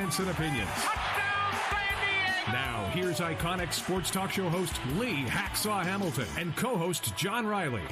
comments and opinions. Now, here's iconic sports talk show host Lee Hacksaw Hamilton and co-host John Riley.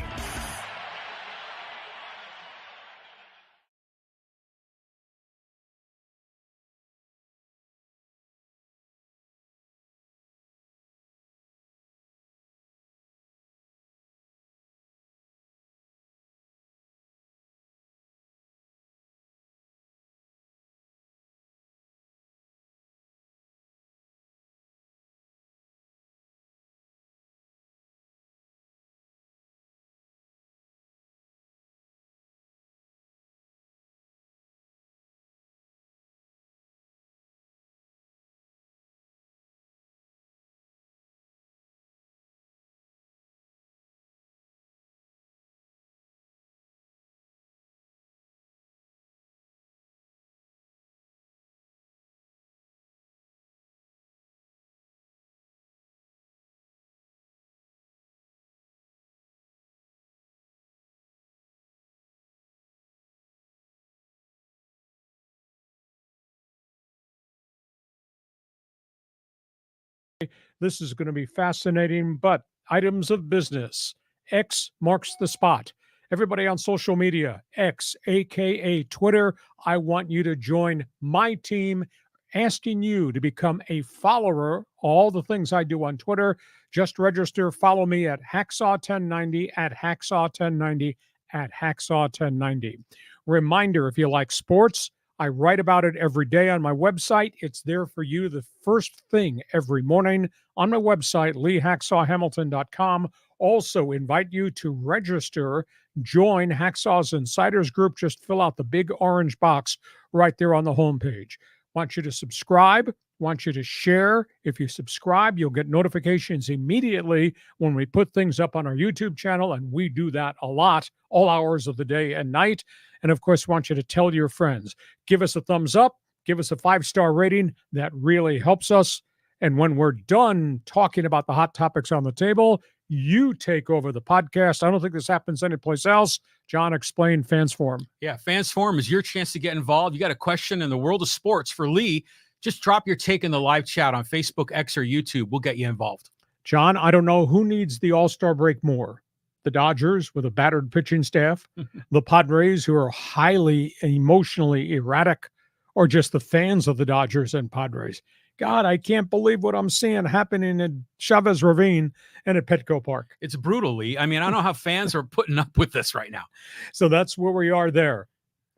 This is going to be fascinating, but items of business. X marks the spot. Everybody on social media, X, aka Twitter, I want you to join my team, asking you to become a follower. All the things I do on Twitter, just register. Follow me at Hacksaw1090, at Hacksaw1090, at Hacksaw1090. Reminder, if you like sports, I write about it every day on my website. It's there for you the first thing every morning on my website, LeeHacksawHamilton.com. Also invite you to register, join Hacksaw's Insiders Group. Just fill out the big orange box right there on the homepage. Want you to subscribe, want you to share. If you subscribe, you'll get notifications immediately when we put things up on our YouTube channel, and we do that a lot, all hours of the day and night. And of course, want you to tell your friends. Give us a thumbs up, give us a 5-star rating. That really helps us. And when we're done talking about the hot topics on the table, you take over the podcast. I don't think this happens anyplace else. John, explain Fans Forum. Yeah, Fans Forum is your chance to get involved. You got a question in the world of sports for Lee, just drop your take in the live chat on Facebook, X, or YouTube. We'll get you involved. John, I don't know who needs the All-Star break more. The Dodgers with a battered pitching staff, the Padres who are highly emotionally erratic, or just the fans of the Dodgers and Padres. God, I can't believe what I'm seeing happening in Chavez Ravine and at Petco Park. It's brutal, Lee. I mean, I don't know how fans are putting up with this right now. So that's where we are there.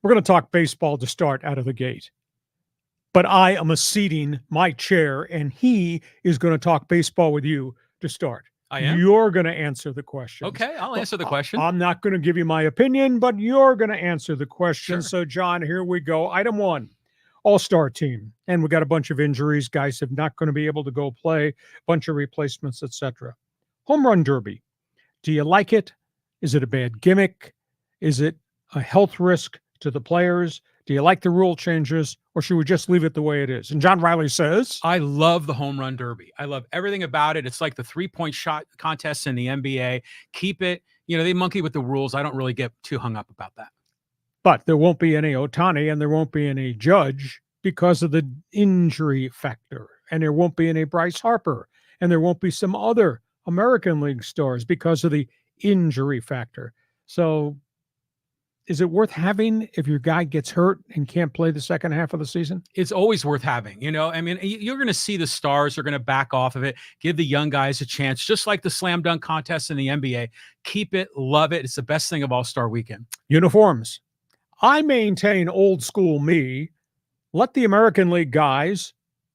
We're going to talk baseball to start out of the gate. But I am acceding my chair, and he is going to talk baseball with you to start. I am? You're going to answer the question. Okay, I'll answer the question. I'm not going to give you my opinion, but you're going to answer the question. Sure. So, John, here we go. Item 1, All-Star team. And we got a bunch of injuries. Guys have not going to be able to go play, bunch of replacements, etc. Home run derby. Do you like it? Is it a bad gimmick? Is it a health risk to the players? Do you like the rule changes, or should we just leave it the way it is? And John Riley says, I love the home run derby. I love everything about it. It's like the 3-point shot contests in the NBA. Keep it. You know, they monkey with the rules. I don't really get too hung up about that. But there won't be any Ohtani and there won't be any Judge because of the injury factor. And there won't be any Bryce Harper. And there won't be some other American League stars because of the injury factor. So is it worth having if your guy gets hurt and can't play the second half of the season? It's always worth having. You know, I mean, you're going to see the stars are going to back off of it, give the young guys a chance, just like the slam dunk contest in the NBA. Keep it, love it. It's the best thing of All-Star Weekend. Uniforms. I maintain old school me. Let the American League guys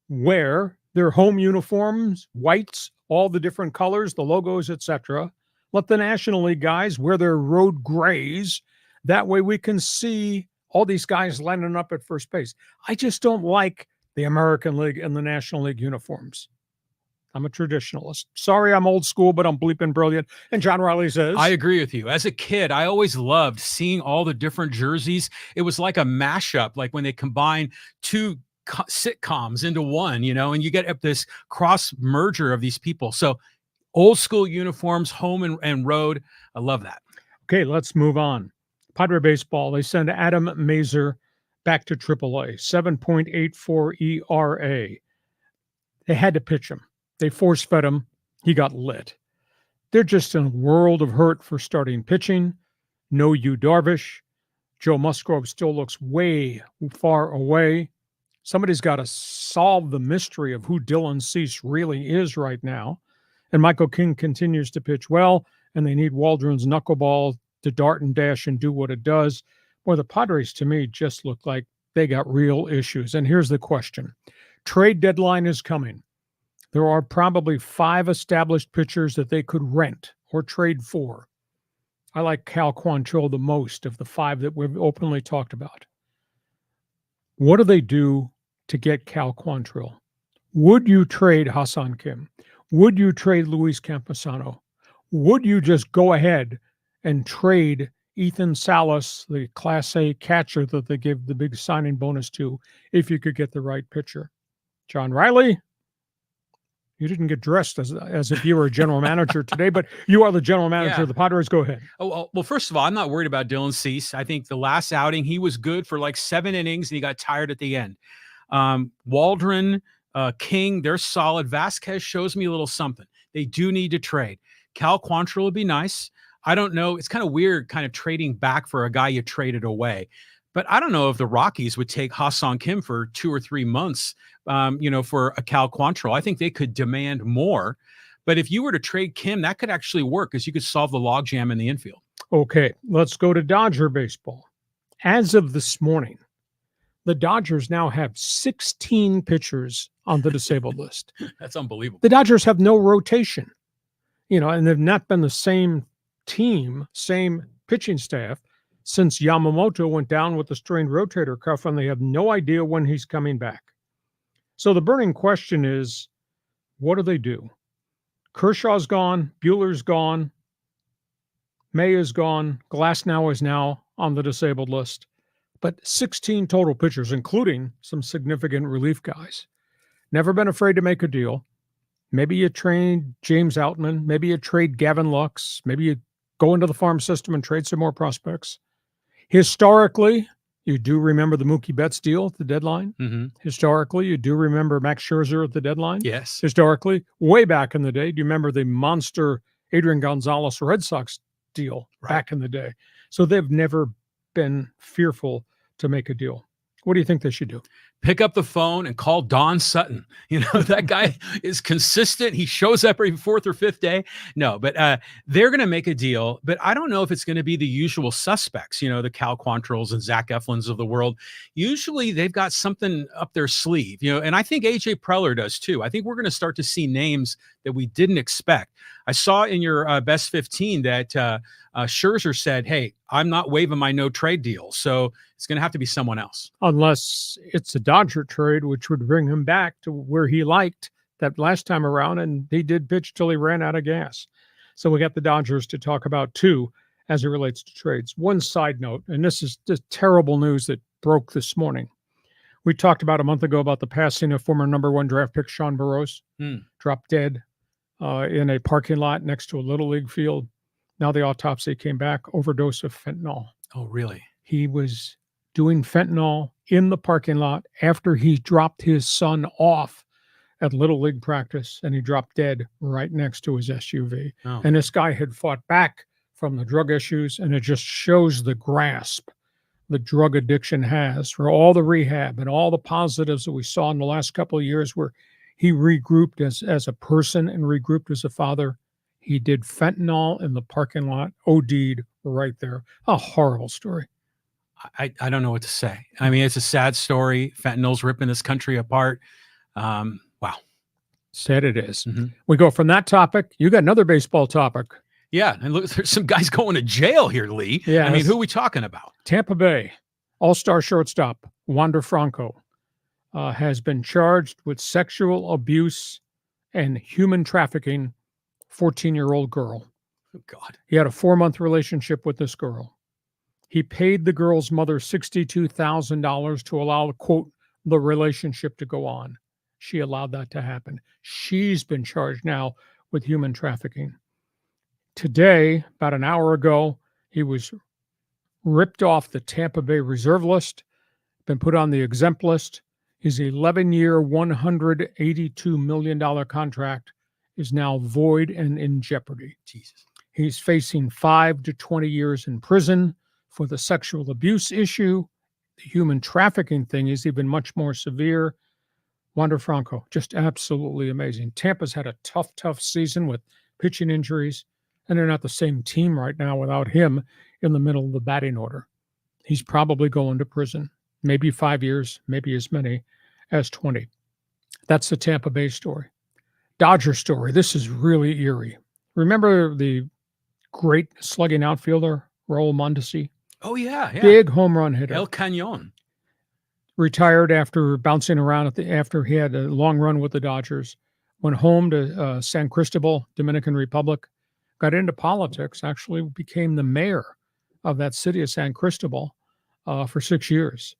wear their home uniforms, whites, all the different colors, the logos, etc. Let the National League guys wear their road grays. That way we can see all these guys lining up at first base. I just don't like the American League and the National League uniforms. I'm a traditionalist. Sorry, I'm old school, but I'm bleeping brilliant. And John Riley says, I agree with you. As a kid, I always loved seeing all the different jerseys. It was like a mashup, like when they combine two sitcoms into one, you know, and you get this cross merger of these people. So old school uniforms, home and road. I love that. Okay, let's move on. Padre baseball, they send Adam Mazur back to AAA, 7.84 ERA. They had to pitch him. They force-fed him. He got lit. They're just in a world of hurt for starting pitching. No Yu Darvish. Joe Musgrove still looks way far away. Somebody's got to solve the mystery of who Dylan Cease really is right now. And Michael King continues to pitch well, and they need Waldron's knuckleball to dart and dash and do what it does. Boy, the Padres, to me, just look like they got real issues. And here's the question. Trade deadline is coming. There are probably 5 established pitchers that they could rent or trade for. I like Cal Quantrill the most of the 5 that we've openly talked about. What do they do to get Cal Quantrill? Would you trade Hassan Kim? Would you trade Luis Campusano? Would you just go ahead and trade Ethan Salas, the Class A catcher that they give the big signing bonus to, if you could get the right pitcher? John Riley, you didn't get dressed as if you were a general manager today, but you are the general manager of the Padres. Go ahead. Oh, well, first of all, I'm not worried about Dylan Cease. I think the last outing, he was good for like 7 innings, and he got tired at the end. Waldron, King, they're solid. Vasquez shows me a little something. They do need to trade. Cal Quantrill would be nice. I don't know. It's kind of weird kind of trading back for a guy you traded away. But I don't know if the Rockies would take Ha-Seong Kim for 2 or 3 months, for a Cal Quantrill. I think they could demand more. But if you were to trade Kim, that could actually work because you could solve the logjam in the infield. Okay, let's go to Dodger baseball. As of this morning, the Dodgers now have 16 pitchers on the disabled list. That's unbelievable. The Dodgers have no rotation, and they've not been the same team, same pitching staff since Yamamoto went down with the strained rotator cuff, and they have no idea when he's coming back. So the burning question is, what do they do? Kershaw's gone, Buehler's gone, May is gone, Glasnow is now on the disabled list, but 16 total pitchers, including some significant relief guys. Never been afraid to make a deal. Maybe you trade James Outman, maybe you trade Gavin Lux, maybe you go into the farm system and trade some more prospects. Historically, you do remember the Mookie Betts deal at the deadline. Mm-hmm. Historically, you do remember Max Scherzer at the deadline. Yes. Historically, way back in the day, do you remember the monster Adrian Gonzalez Red Sox deal back in the day? So they've never been fearful to make a deal. What do you think they should do? Pick up the phone and call Don Sutton. That guy is consistent. He shows up every 4th or 5th day. No, but they're going to make a deal. But I don't know if it's going to be the usual suspects, the Cal Quantrills and Zach Eflins of the world. Usually they've got something up their sleeve, and I think AJ Preller does too. I think we're going to start to see names that we didn't expect. I saw in your best 15 that Scherzer said, hey, I'm not waiving my no trade deal. So it's going to have to be someone else. Unless it's a Dodger trade, which would bring him back to where he liked that last time around. And he did pitch till he ran out of gas. So we got the Dodgers to talk about too, as it relates to trades. One side note, and this is the terrible news that broke this morning. We talked about a month ago about the passing of former number 1 draft pick Sean Burroughs, dropped dead in a parking lot next to a Little League field. Now the autopsy came back, overdose of fentanyl. Oh, really? He was doing fentanyl in the parking lot after he dropped his son off at Little League practice, and he dropped dead right next to his SUV. Oh. And this guy had fought back from the drug issues, and it just shows the grasp the drug addiction has for all the rehab and all the positives that we saw in the last couple of years where he regrouped as a person and regrouped as a father. He did fentanyl in the parking lot, OD'd right there. A horrible story. I don't know what to say. I mean, it's a sad story. Fentanyl's ripping this country apart. Wow. Sad it is. Mm-hmm. We go from that topic. You got another baseball topic. Yeah. And look, there's some guys going to jail here, Lee. Yeah. I mean, who are we talking about? Tampa Bay all-star shortstop Wander Franco has been charged with sexual abuse and human trafficking 14-year-old girl. Oh, God. He had a 4-month relationship with this girl. He paid the girl's mother $62,000 to allow, quote, the relationship to go on. She allowed that to happen. She's been charged now with human trafficking. Today, about an hour ago, he was ripped off the Tampa Bay reserve list. been put on the exempt list. His 11-year, $182 million contract is now void and in jeopardy. Jesus. He's facing 5 to 20 years in prison for the sexual abuse issue. The human trafficking thing is even much more severe. Wander Franco, just absolutely amazing. Tampa's had a tough season with pitching injuries, and they're not the same team right now without him in the middle of the batting order. He's probably going to prison, maybe 5 years, maybe as many as 20. That's the Tampa Bay story. Dodger story. This is really eerie. Remember the great slugging outfielder, Raul Mondesi? Oh, yeah. Big home run hitter. El Cañon. Retired after bouncing around after he had a long run with the Dodgers. Went home to San Cristobal, Dominican Republic. Got into politics, actually became the mayor of that city of San Cristobal for 6 years.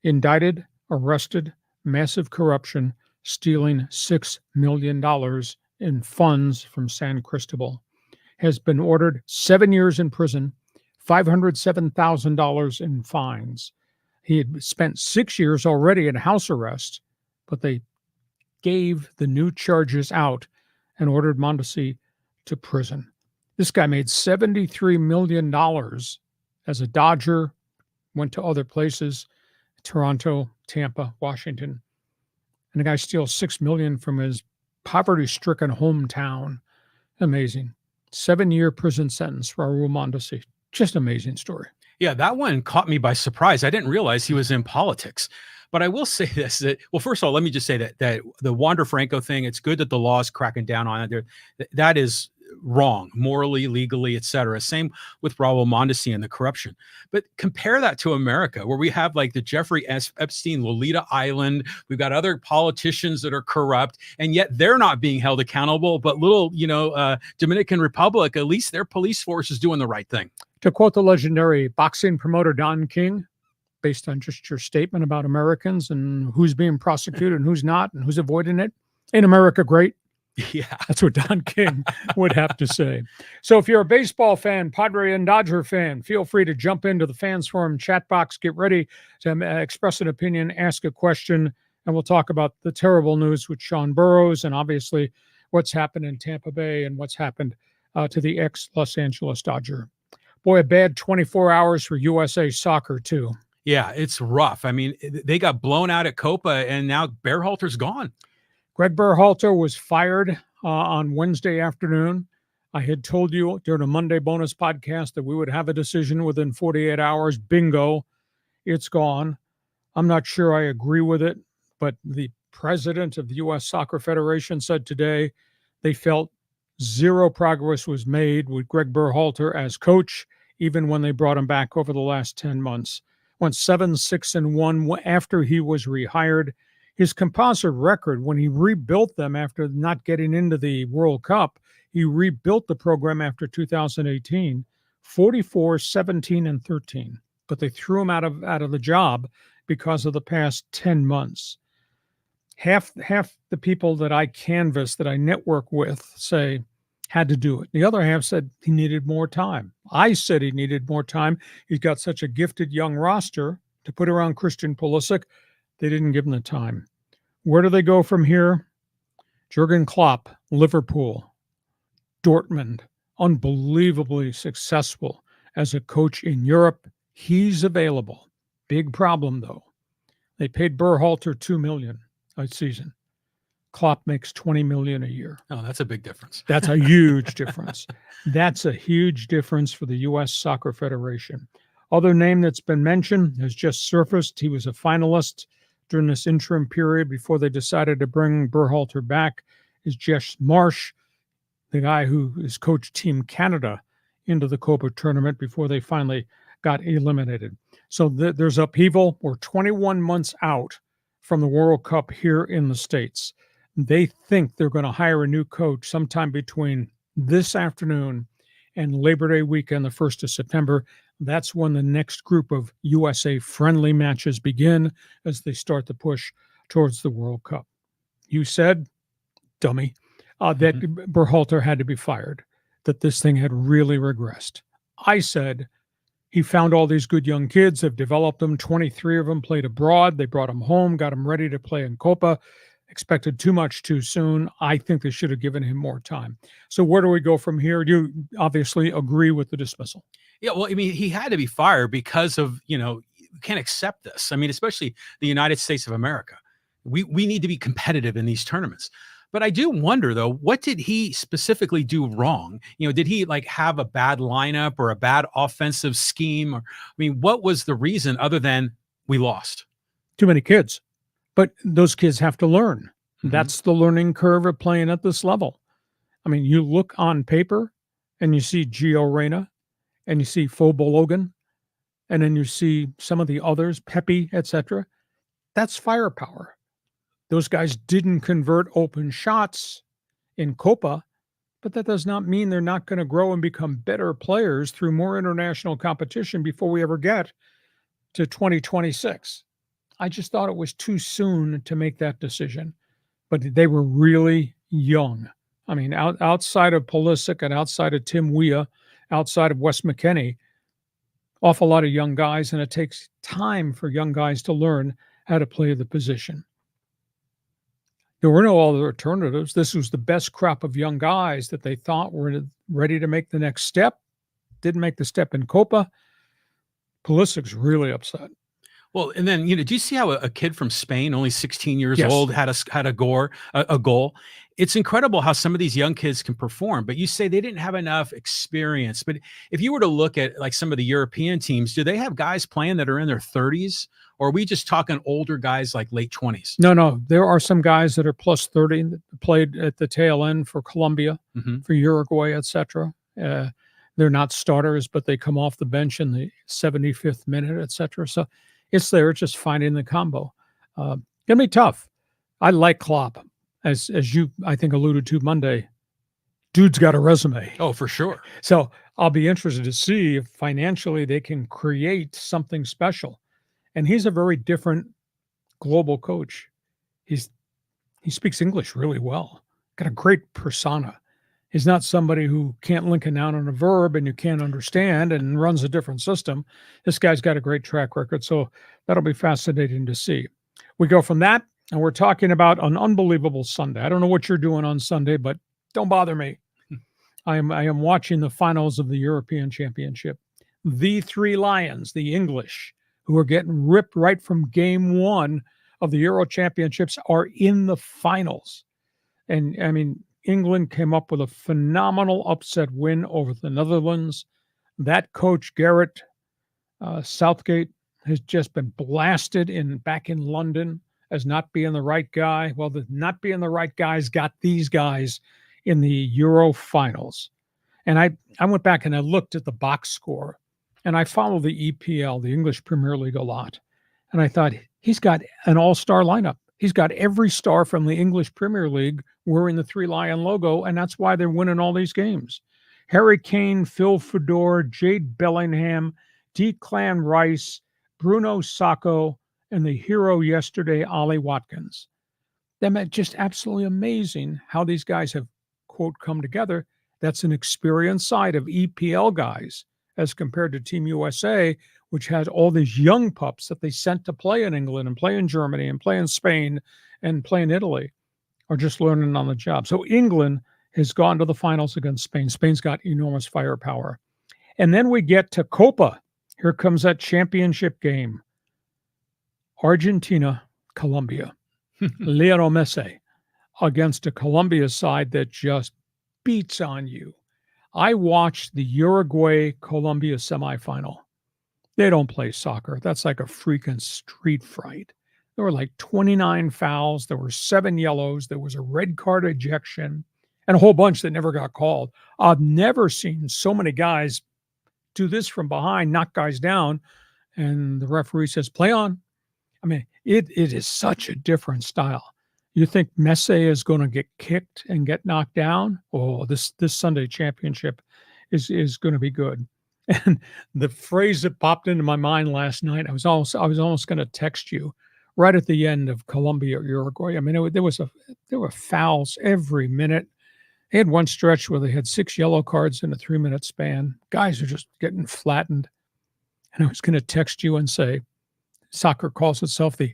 Indicted, arrested, massive corruption, stealing $6 million in funds from San Cristobal. Has been ordered 7 years in prison, $507,000 in fines. He had spent 6 years already in house arrest, but they gave the new charges out and ordered Mondesi to prison. This guy made $73 million as a Dodger, went to other places, Toronto, Tampa, Washington. And the guy steals $6 million from his poverty-stricken hometown. Amazing. 7-year prison sentence for Raul Mondesi. Just amazing story. Yeah, that one caught me by surprise. I didn't realize he was in politics. But I will say this, that, well, first of all, let me just say that the Wander Franco thing, it's good that the law is cracking down on it. That is wrong, morally, legally, et cetera. Same with Raul Mondesi and the corruption. But compare that to America, where we have like the Jeffrey Epstein, Lolita Island. We've got other politicians that are corrupt, and yet they're not being held accountable. But little, Dominican Republic, at least their police force is doing the right thing. To quote the legendary boxing promoter Don King, based on just your statement about Americans and who's being prosecuted and who's not and who's avoiding it, ain't America great? Yeah. That's what Don King would have to say. So if you're a baseball fan, Padre and Dodger fan, feel free to jump into the Fans Forum chat box. Get ready to express an opinion, ask a question, and we'll talk about the terrible news with Sean Burrows and obviously what's happened in Tampa Bay and what's happened to the ex-Los Angeles Dodger. Boy, a bad 24 hours for USA Soccer, too. Yeah, it's rough. I mean, they got blown out at Copa, and now Berhalter's gone. Greg Berhalter was fired on Wednesday afternoon. I had told you during a Monday bonus podcast that we would have a decision within 48 hours. Bingo, it's gone. I'm not sure I agree with it, but the president of the U.S. Soccer Federation said today they felt zero progress was made with Greg Berhalter as coach, even when they brought him back over the last 10 months. Went 7-6-1 after he was rehired. His composite record, when he rebuilt them after not getting into the World Cup, he rebuilt the program after 2018, 44-17-13. But they threw him out of the job because of the past 10 months. Half the people that I canvass, that I network with, say had to do it. The other half said he needed more time. I said he needed more time. He's got such a gifted young roster to put around Christian Pulisic. They didn't give him the time. Where do they go from here? Jurgen Klopp, Liverpool, Dortmund, unbelievably successful as a coach in Europe. He's available. Big problem, though. They paid Berhalter $2 million a season. Klopp makes $20 million a year. Oh, that's a big difference. That's a huge difference. That's a huge difference for the U.S. Soccer Federation. Other name that's been mentioned has just surfaced. He was a finalist during this interim period before they decided to bring Berhalter back, is Jess Marsh, the guy who has coached Team Canada into the Copa tournament before they finally got eliminated. So there's upheaval. We're 21 months out from the World Cup here in the States. They think they're going to hire a new coach sometime between this afternoon and Labor Day weekend, the 1st of September. That's when the next group of USA-friendly matches begin as they start to push towards the World Cup. You said, dummy, that Berhalter had to be fired, that this thing had really regressed. I said, He found all these good young kids. They've developed them. 23 of them played abroad. They brought them home, got them ready to play in Copa. Expected too much too soon. I think they should have given him more time. So where do we go from here? You obviously agree with the dismissal. Yeah, well, I mean, he had to be fired because of, you can't accept this. I mean, especially the United States of America. We need to be competitive in these tournaments. But I do wonder, though, what did he specifically do wrong? Did he have a bad lineup or a bad offensive scheme? Or, I mean, what was the reason other than we lost? Too many kids. But those kids have to learn. Mm-hmm. That's the learning curve of playing at this level. I mean, you look on paper and you see Gio Reyna and you see Fobo Logan, and then you see some of the others, Pepe, etc. That's firepower. Those guys didn't convert open shots in Copa, but that does not mean they're not going to grow and become better players through more international competition before we ever get to 2026. I just thought it was too soon to make that decision, but they were really young. I mean, outside of Pulisic and outside of Tim Weah, outside of Wes McKennie, awful lot of young guys, and it takes time for young guys to learn how to play the position. There were no other alternatives. This was the best crop of young guys that they thought were ready to make the next step. Didn't make the step in Copa. Pulisic's really upset. Well, and then, do you see how a kid from Spain, only 16 years Yes. old, had a goal? It's incredible how some of these young kids can perform, but you say they didn't have enough experience. But if you were to look at some of the European teams, do they have guys playing that are in their 30s? Or are we just talking older guys like late 20s? No. There are some guys that are plus 30 that played at the tail end for Colombia, for Uruguay, etc. They're not starters, but they come off the bench in the 75th minute, etc. So it's there, just finding the combo. Gonna be tough. I like Klopp, as you, I think, alluded to Monday. Dude's got a resume. Oh, for sure. So I'll be interested to see if financially they can create something special. And he's a very different global coach. He speaks English really well. Got a great persona. He's not somebody who can't link a noun and a verb and you can't understand and runs a different system. This guy's got a great track record, so that'll be fascinating to see. We go from that, and we're talking about an unbelievable Sunday. I don't know what you're doing on Sunday, but don't bother me. I am watching the finals of the European Championship. The three Lions, the English, who are getting ripped right from game one of the Euro Championships, are in the finals. And, I mean, England came up with a phenomenal upset win over the Netherlands. That coach, Gareth Southgate, has just been blasted back in London as not being the right guy. Well, the not being the right guys got these guys in the Euro finals. And I went back and I looked at the box score, and I follow the EPL, the English Premier League, a lot. And I thought, he's got an all-star lineup. He's got every star from the English Premier League wearing the Three Lion logo, and that's why they're winning all these games. Harry Kane, Phil Fedor, Jade Bellingham, Declan Rice, Bruno Sacco, and the hero yesterday, Ollie Watkins. They're just absolutely amazing how these guys have, quote, come together. That's an experienced side of EPL guys as compared to Team USA, which had all these young pups that they sent to play in England and play in Germany and play in Spain and play in Italy, are just learning on the job. So England has gone to the finals against Spain. Spain's got enormous firepower. And then we get to Copa. Here comes that championship game. Argentina, Colombia. Lionel Messi against a Colombia side that just beats on you. I watched the Uruguay-Colombia semifinal. They don't play soccer. That's like a freaking street fight. There were like 29 fouls. There were 7 yellows. There was a red card ejection and a whole bunch that never got called. I've never seen so many guys do this from behind, knock guys down, and the referee says, play on. I mean, it is such a different style. You think Messi is going to get kicked and get knocked down? Oh, this Sunday championship is going to be good. And the phrase that popped into my mind last night, I was almost going to text you right at the end of Colombia Uruguay. I mean, there were fouls every minute. They had one stretch where they had 6 yellow cards in a 3-minute span. Guys are just getting flattened. And I was going to text you and say, soccer calls itself the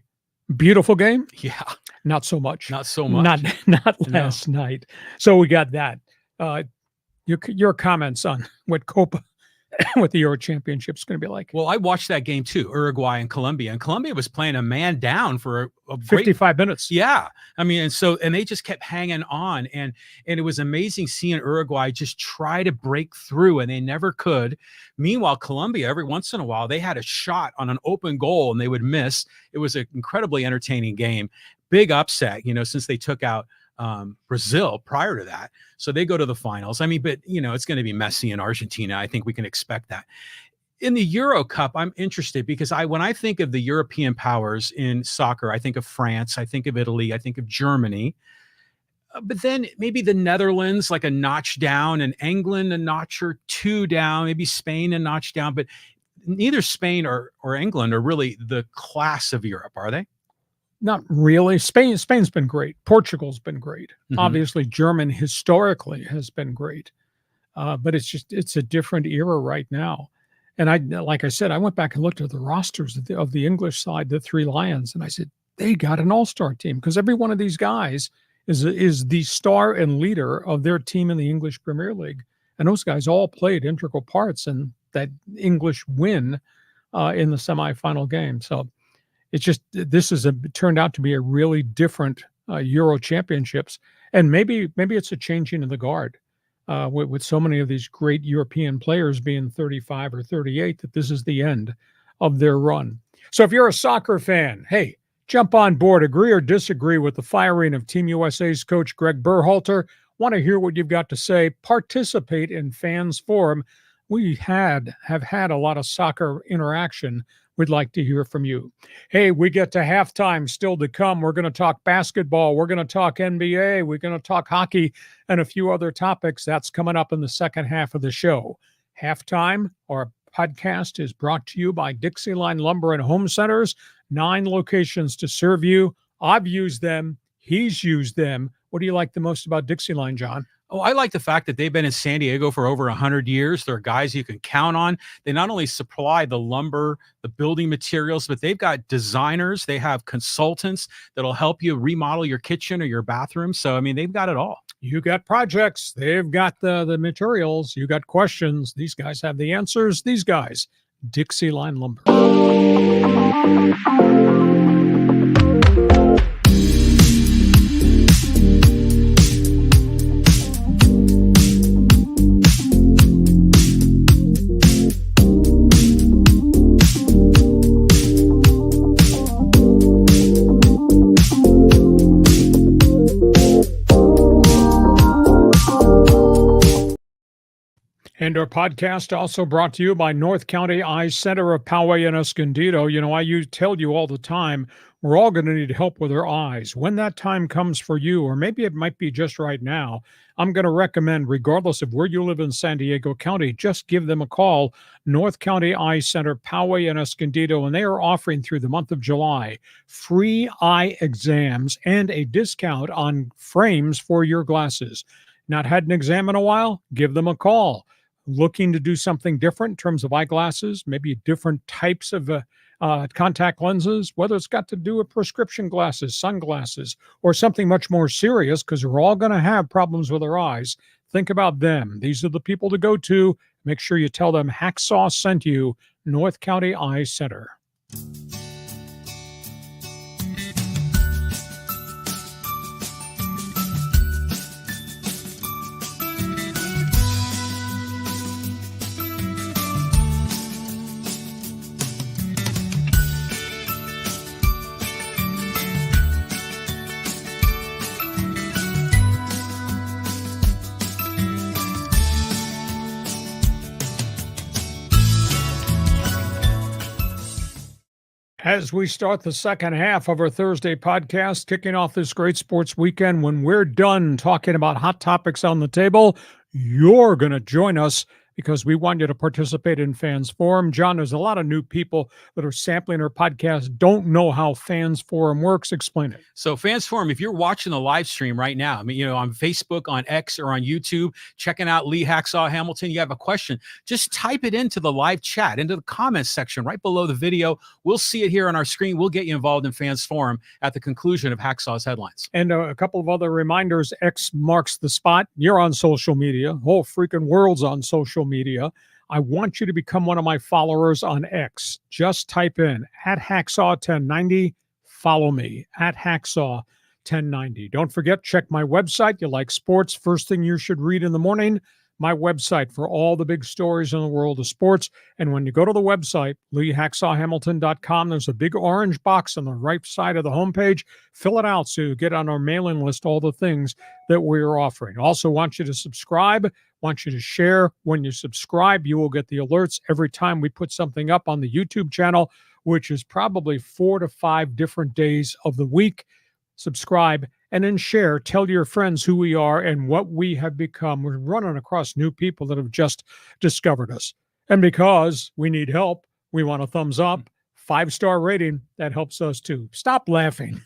beautiful game. Yeah. Not so much. Not so much. Not last night. So we got that. Your comments on what Copa with the Euro Championship is going to be like. Well, I watched that game too, Uruguay and Colombia was playing a man down for a 55 minutes. Yeah. I mean, and they just kept hanging on, and it was amazing seeing Uruguay just try to break through, and they never could. Meanwhile, Colombia, every once in a while, they had a shot on an open goal and they would miss. It was an incredibly entertaining game. Big upset, since they took out Brazil prior to that. So they go to the finals. I mean, but it's going to be Messi and Argentina. I think we can expect that. In the Euro Cup, I'm interested because when I think of the European powers in soccer, I think of France, I think of Italy, I think of Germany. But then maybe the Netherlands, like a notch down, and England a notch or two down, maybe Spain a notch down. But neither Spain or England are really the class of Europe, are they? Not really. Spain's been great. Portugal's been great. Mhm. Obviously, German historically has been great. But it's a different era right now. And like I said, I went back and looked at the rosters of the English side, the Three Lions, and I said, they got an all-star team because every one of these guys is the star and leader of their team in the English Premier League. And those guys all played integral parts in that English win in the semifinal game. So it's just, turned out to be a really different Euro Championships. And maybe it's a changing of the guard with so many of these great European players being 35 or 38, that this is the end of their run. So if you're a soccer fan, hey, jump on board, agree or disagree with the firing of Team USA's coach Greg Berhalter. Want to hear what you've got to say? Participate in Fans Forum. We have had a lot of soccer interaction. We'd like to hear from you. Hey, we get to halftime still to come. We're going to talk basketball. We're going to talk NBA. We're going to talk hockey and a few other topics. That's coming up in the second half of the show. Halftime, our podcast, is brought to you by DIXIELINE Lumber and Home Centers. 9 locations to serve you. I've used them. He's used them. What do you like the most about DIXIELINE, John? Oh, I like the fact that they've been in San Diego for over 100 years. They're guys you can count on. They not only supply the lumber, the building materials, but they've got designers. They have consultants that'll help you remodel your kitchen or your bathroom. So, I mean, they've got it all. You got projects. They've got the materials. You got questions. These guys have the answers. These guys, DIXIELINE Lumber. And our podcast also brought to you by North County Eye Center of Poway and Escondido. I tell you all the time, we're all going to need help with our eyes. When that time comes for you, or maybe it might be just right now, I'm going to recommend, regardless of where you live in San Diego County, just give them a call. North County Eye Center, Poway and Escondido, and they are offering through the month of July free eye exams and a discount on frames for your glasses. Not had an exam in a while? Give them a call. Looking to do something different in terms of eyeglasses, maybe different types of contact lenses, whether it's got to do with prescription glasses, sunglasses, or something much more serious, because we're all going to have problems with our eyes. Think about them. These are the people to go to. Make sure you tell them Hacksaw sent you, North County Eye Center. As we start the second half of our Thursday podcast, kicking off this great sports weekend, when we're done talking about hot topics on the table, you're going to join us because we want you to participate in Fans Forum. John, there's a lot of new people that are sampling our podcast, don't know how Fans Forum works. Explain it. So Fans Forum, if you're watching the live stream right now, I mean, on Facebook, on X, or on YouTube, checking out Lee Hacksaw Hamilton, you have a question, just type it into the live chat, into the comments section right below the video. We'll see it here on our screen. We'll get you involved in Fans Forum at the conclusion of Hacksaw's headlines. And a couple of other reminders. X marks the spot. You're on social media. Whole freaking world's on social media. I want you to become one of my followers on X. Just type in @Hacksaw1090. Follow me @Hacksaw1090. Don't forget, check my website. You like sports? First thing you should read in the morning, my website for all the big stories in the world of sports. And when you go to the website, LeeHacksawHamilton.com, there's a big orange box on the right side of the homepage. Fill it out so you get on our mailing list all the things that we're offering. Also want you to subscribe, want you to share. When you subscribe, you will get the alerts every time we put something up on the YouTube channel, which is probably 4 to 5 different days of the week. Subscribe and then share. Tell your friends who we are and what we have become. We're running across new people that have just discovered us. And because we need help, we want a thumbs up, 5-star rating. That helps us too. Stop laughing.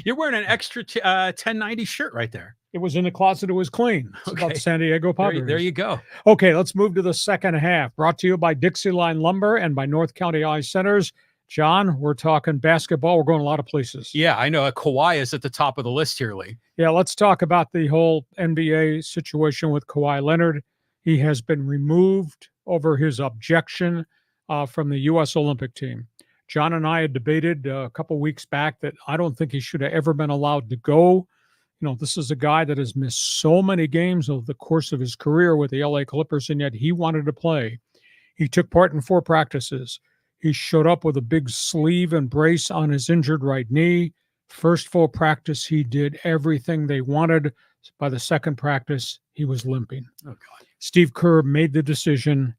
You're wearing an extra 1090 shirt right there. It was in the closet. It was clean. It's about the San Diego Padres. There you go. Okay, let's move to the second half. Brought to you by DIXIELINE Lumber and by North County Eye Centers. John, we're talking basketball. We're going a lot of places. Yeah, I know. Kawhi is at the top of the list here, Lee. Yeah, let's talk about the whole NBA situation with Kawhi Leonard. He has been removed over his objection from the U.S. Olympic team. John and I had debated a couple weeks back that I don't think he should have ever been allowed to go. This is a guy that has missed so many games over the course of his career with the LA Clippers, and yet he wanted to play. He took part in 4 practices. He showed up with a big sleeve and brace on his injured right knee. First full practice, he did everything they wanted. By the second practice, he was limping. Oh, God. Steve Kerr made the decision.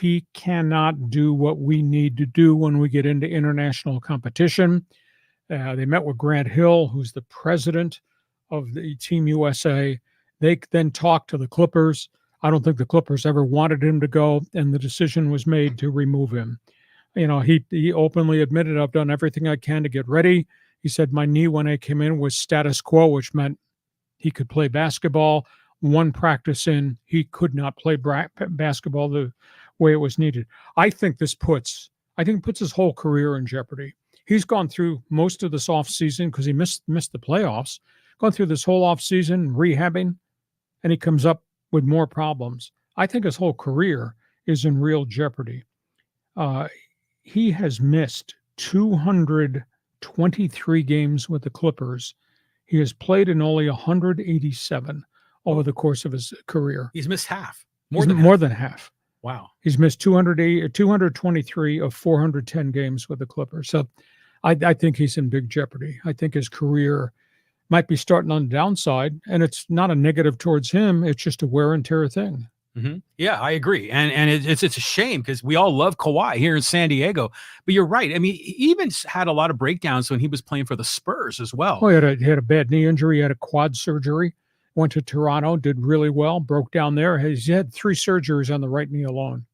He cannot do what we need to do when we get into international competition. They met with Grant Hill, who's the president of the Team USA. They then talked to the Clippers. I don't think the Clippers ever wanted him to go, and the decision was made to remove him. He openly admitted, I've done everything I can to get ready. He said, my knee when I came in was status quo, which meant he could play basketball. One practice in, he could not play basketball the way it was needed. I think it puts his whole career in jeopardy. He's gone through most of this offseason because he missed the playoffs, gone through this whole offseason rehabbing, and he comes up with more problems. I think his whole career is in real jeopardy. He has missed 223 games with the Clippers. He has played in only 187 over the course of his career. He's missed half. More than half. Wow. He's missed 223 of 410 games with the Clippers. So I think he's in big jeopardy. I think his career might be starting on the downside, and it's not a negative towards him. It's just a wear and tear thing. Mm-hmm. Yeah, I agree. And it's a shame because we all love Kawhi here in San Diego. But you're right. I mean, he even had a lot of breakdowns when he was playing for the Spurs as well. Oh, he had a bad knee injury. He had a quad surgery. Went to Toronto, did really well, broke down there. He's had 3 surgeries on the right knee alone.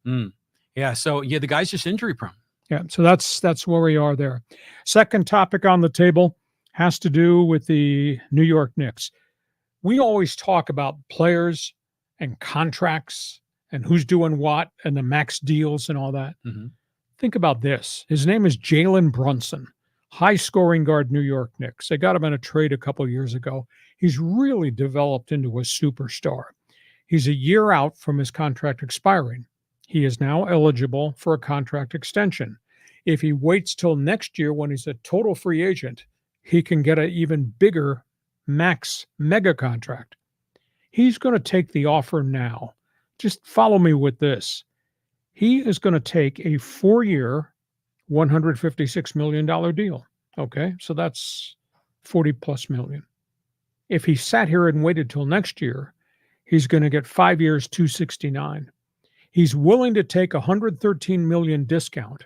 Yeah, so the guy's just injury prone. Yeah, so that's where we are there. Second topic on the table has to do with the New York Knicks. We always talk about players and contracts and who's doing what and the max deals and all that. Mm-hmm. Think about this. His name is Jalen Brunson, high-scoring guard, New York Knicks. They got him in a trade a couple of years ago. He's really developed into a superstar. He's a year out from his contract expiring. He is now eligible for a contract extension. If he waits till next year when he's a total free agent, he can get an even bigger max mega contract. He's going to take the offer now. Just follow me with this. He is going to take a 4-year, $156 million deal. Okay, so that's 40 plus million. If he sat here and waited till next year, he's going to get 5 years, 269. He's willing to take $113 million discount.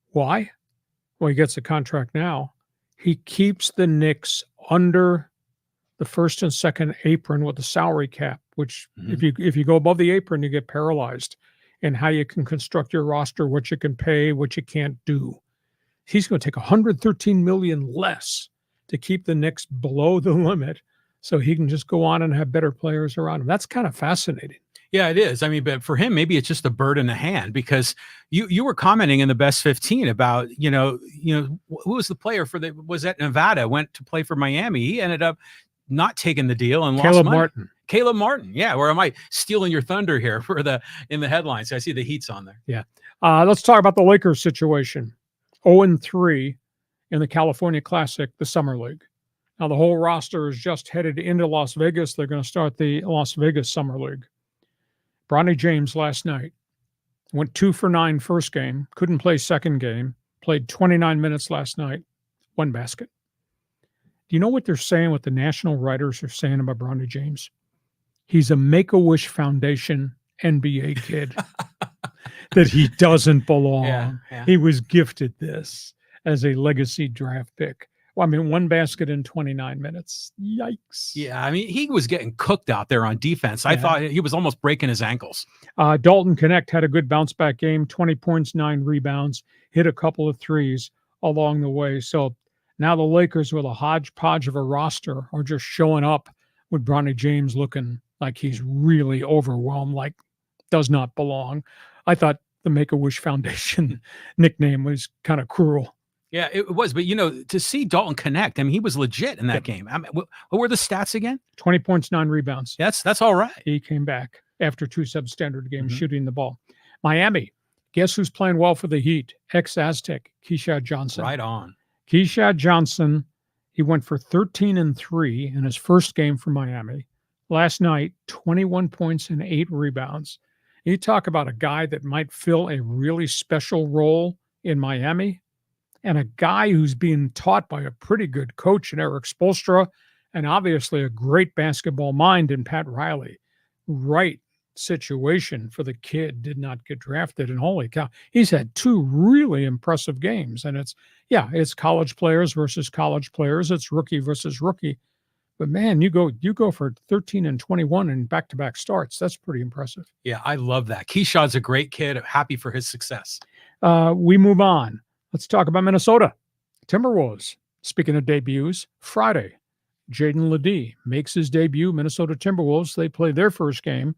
Why? Well, he gets a contract now. He keeps the Knicks under the first and second apron with the salary cap which if you go above the apron, you get paralyzed, and how you can construct your roster, what you can pay, what you can't do. He's going to take $113 million less to keep the Knicks below the limit so he can just go on and have better players around him. That's kind of fascinating. Yeah, it is. I mean, but for him, maybe it's just a bird in the hand, because you were commenting in the best 15 about, who was the player was at Nevada, went to play for Miami. He ended up not taking the deal and lost money. Caleb Martin. Yeah. Or am I stealing your thunder here in the headlines? I see the Heat's on there. Yeah. Let's talk about the Lakers situation. 0-3 in the California Classic, the Summer League. Now the whole roster is just headed into Las Vegas. They're going to start the Las Vegas Summer League. Bronny James last night went 2 for 9 first game, couldn't play second game, played 29 minutes last night, 1 basket. Do you know what they're saying, what the national writers are saying about Bronny James? He's a Make-A-Wish Foundation NBA kid, that he doesn't belong. Yeah. He was gifted this as a legacy draft pick. Well, I mean, 1 basket in 29 minutes. Yikes. Yeah, I mean, he was getting cooked out there on defense. I thought he was almost breaking his ankles. Dalton Connect had a good bounce-back game, 20 points, 9 rebounds, hit a couple of threes along the way. So now the Lakers, with a hodgepodge of a roster, are just showing up with Bronny James looking like he's really overwhelmed, like does not belong. I thought the Make-A-Wish Foundation nickname was kind of cruel. Yeah, it was. But, to see Dalton Connect, I mean, he was legit in that game. I mean, what were the stats again? 20 points, 9 rebounds. That's all right. He came back after 2 substandard games shooting the ball. Miami, guess who's playing well for the Heat? Ex-Aztec, Keyshawn Johnson. Right on. Keyshawn Johnson, he went for 13-3 in his first game for Miami. Last night, 21 points and 8 rebounds. You talk about a guy that might fill a really special role in Miami, and a guy who's being taught by a pretty good coach in Eric Spoelstra, and obviously a great basketball mind in Pat Riley. Right situation for the kid, did not get drafted, and holy cow, he's had 2 really impressive games. And it's college players versus college players. It's rookie versus rookie. But man, you go for 13 and 21 in back-to-back starts. That's pretty impressive. Yeah, I love that. Keyshawn's a great kid. I'm happy for his success. We move on. Let's talk about Minnesota Timberwolves. Speaking of debuts, Friday, Jaden Ledee makes his debut. Minnesota Timberwolves. They play their first game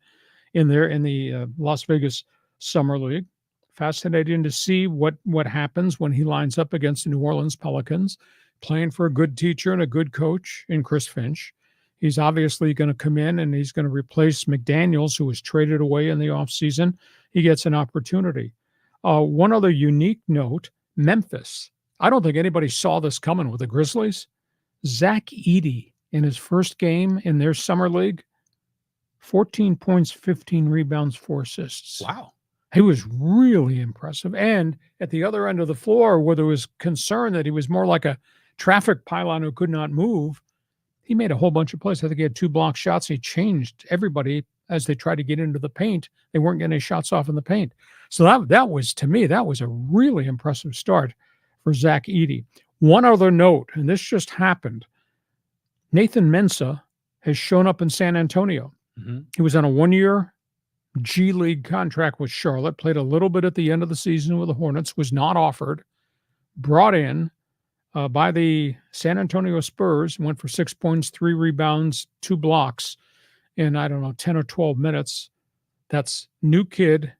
in the Las Vegas Summer League. Fascinating to see what happens when he lines up against the New Orleans Pelicans, playing for a good teacher and a good coach in Chris Finch. He's obviously going to come in and he's going to replace McDaniels, who was traded away in the offseason. He gets an opportunity. One other unique note, Memphis. I don't think anybody saw this coming with the Grizzlies. Zach Edey, in his first game in their summer league, 14 points, 15 rebounds, 4 assists. Wow. He was really impressive. And at the other end of the floor, where there was concern that he was more like a traffic pylon who could not move, he made a whole bunch of plays. I think he had 2 block shots. He changed everybody as they tried to get into the paint. They weren't getting any shots off in the paint. So that was, to me, that was a really impressive start for Zach Edey. One other note, and this just happened. Nathan Mensah has shown up in San Antonio. He was on a 1-year G League contract with Charlotte, played a little bit at the end of the season with the Hornets, was not offered, brought in by the San Antonio Spurs, went for 6 points, 3 rebounds, 2 blocks in, 10 or 12 minutes. That's new kid,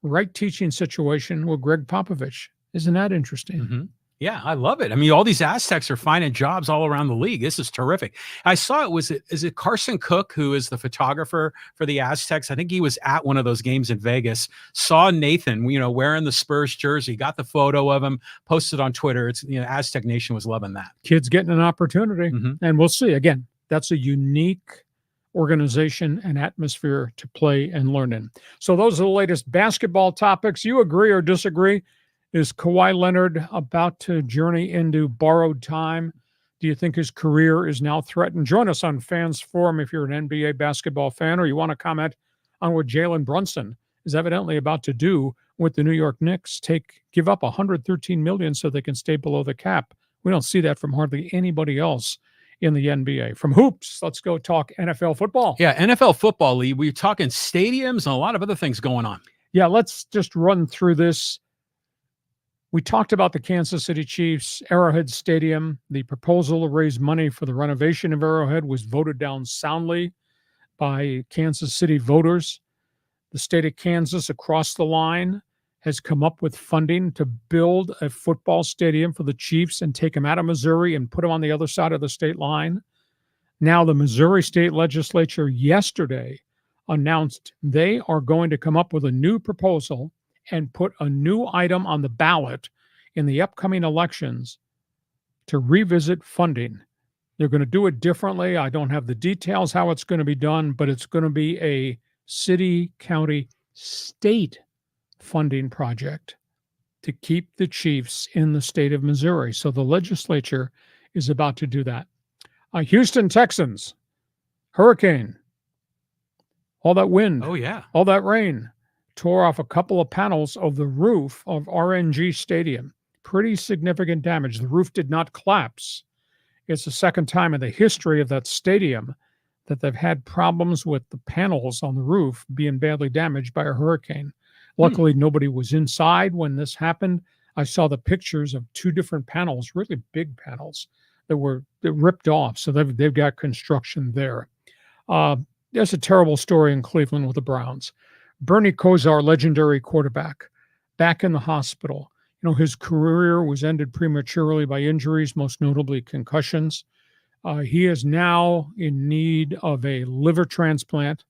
right teaching situation with Greg Popovich. Isn't that interesting? Yeah, I love it. I mean, all these Aztecs are finding jobs all around the league. This is terrific. I saw is it Carson Cook, who is the photographer for the Aztecs? I think he was at one of those games in Vegas, saw Nathan, wearing the Spurs jersey, got the photo of him, posted on Twitter. It's, Aztec Nation was loving that. Kids getting an opportunity. And we'll see. Again, that's a unique organization and atmosphere to play and learn in. So those are the latest basketball topics. You agree or disagree? Is Kawhi Leonard about to journey into borrowed time? Do you think his career is now threatened? Join us on Fans Forum if you're an NBA basketball fan, or you want to comment on what Jalen Brunson is evidently about to do with the New York Knicks. Give up $113 million so they can stay below the cap. We don't see that from hardly anybody else in the NBA. From hoops, let's go talk NFL football. Yeah, NFL football, Lee. We're talking stadiums and a lot of other things going on. Yeah, let's just run through this. We talked about the Kansas City Chiefs, Arrowhead Stadium. The proposal to raise money for the renovation of Arrowhead was voted down soundly by Kansas City voters. The state of Kansas, across the line, has come up with funding to build a football stadium for the Chiefs and take them out of Missouri and put them on the other side of the state line. Now, the Missouri State Legislature yesterday announced they are going to come up with a new proposal and put a new item on the ballot in the upcoming elections to revisit funding. They're going to do it differently. I don't have the details how it's going to be done, but it's going to be a city, county, state funding project to keep the Chiefs in the state of Missouri. So the legislature is about to do that. Houston Texans, hurricane, all that wind, Oh, yeah. all that rain, tore off a couple of panels of the roof of RNG Stadium. Pretty significant damage. The roof did not collapse. It's the second time in the history of that stadium that they've had problems with the panels on the roof being badly damaged by a hurricane. Luckily, nobody was inside when this happened. I saw the pictures of two different panels, really big panels, that ripped off. So they've got construction there. There's a terrible story in Cleveland with the Browns. Bernie Kosar, legendary quarterback, back in the hospital. His career was ended prematurely by injuries, most notably concussions. He is now in need of a liver transplant.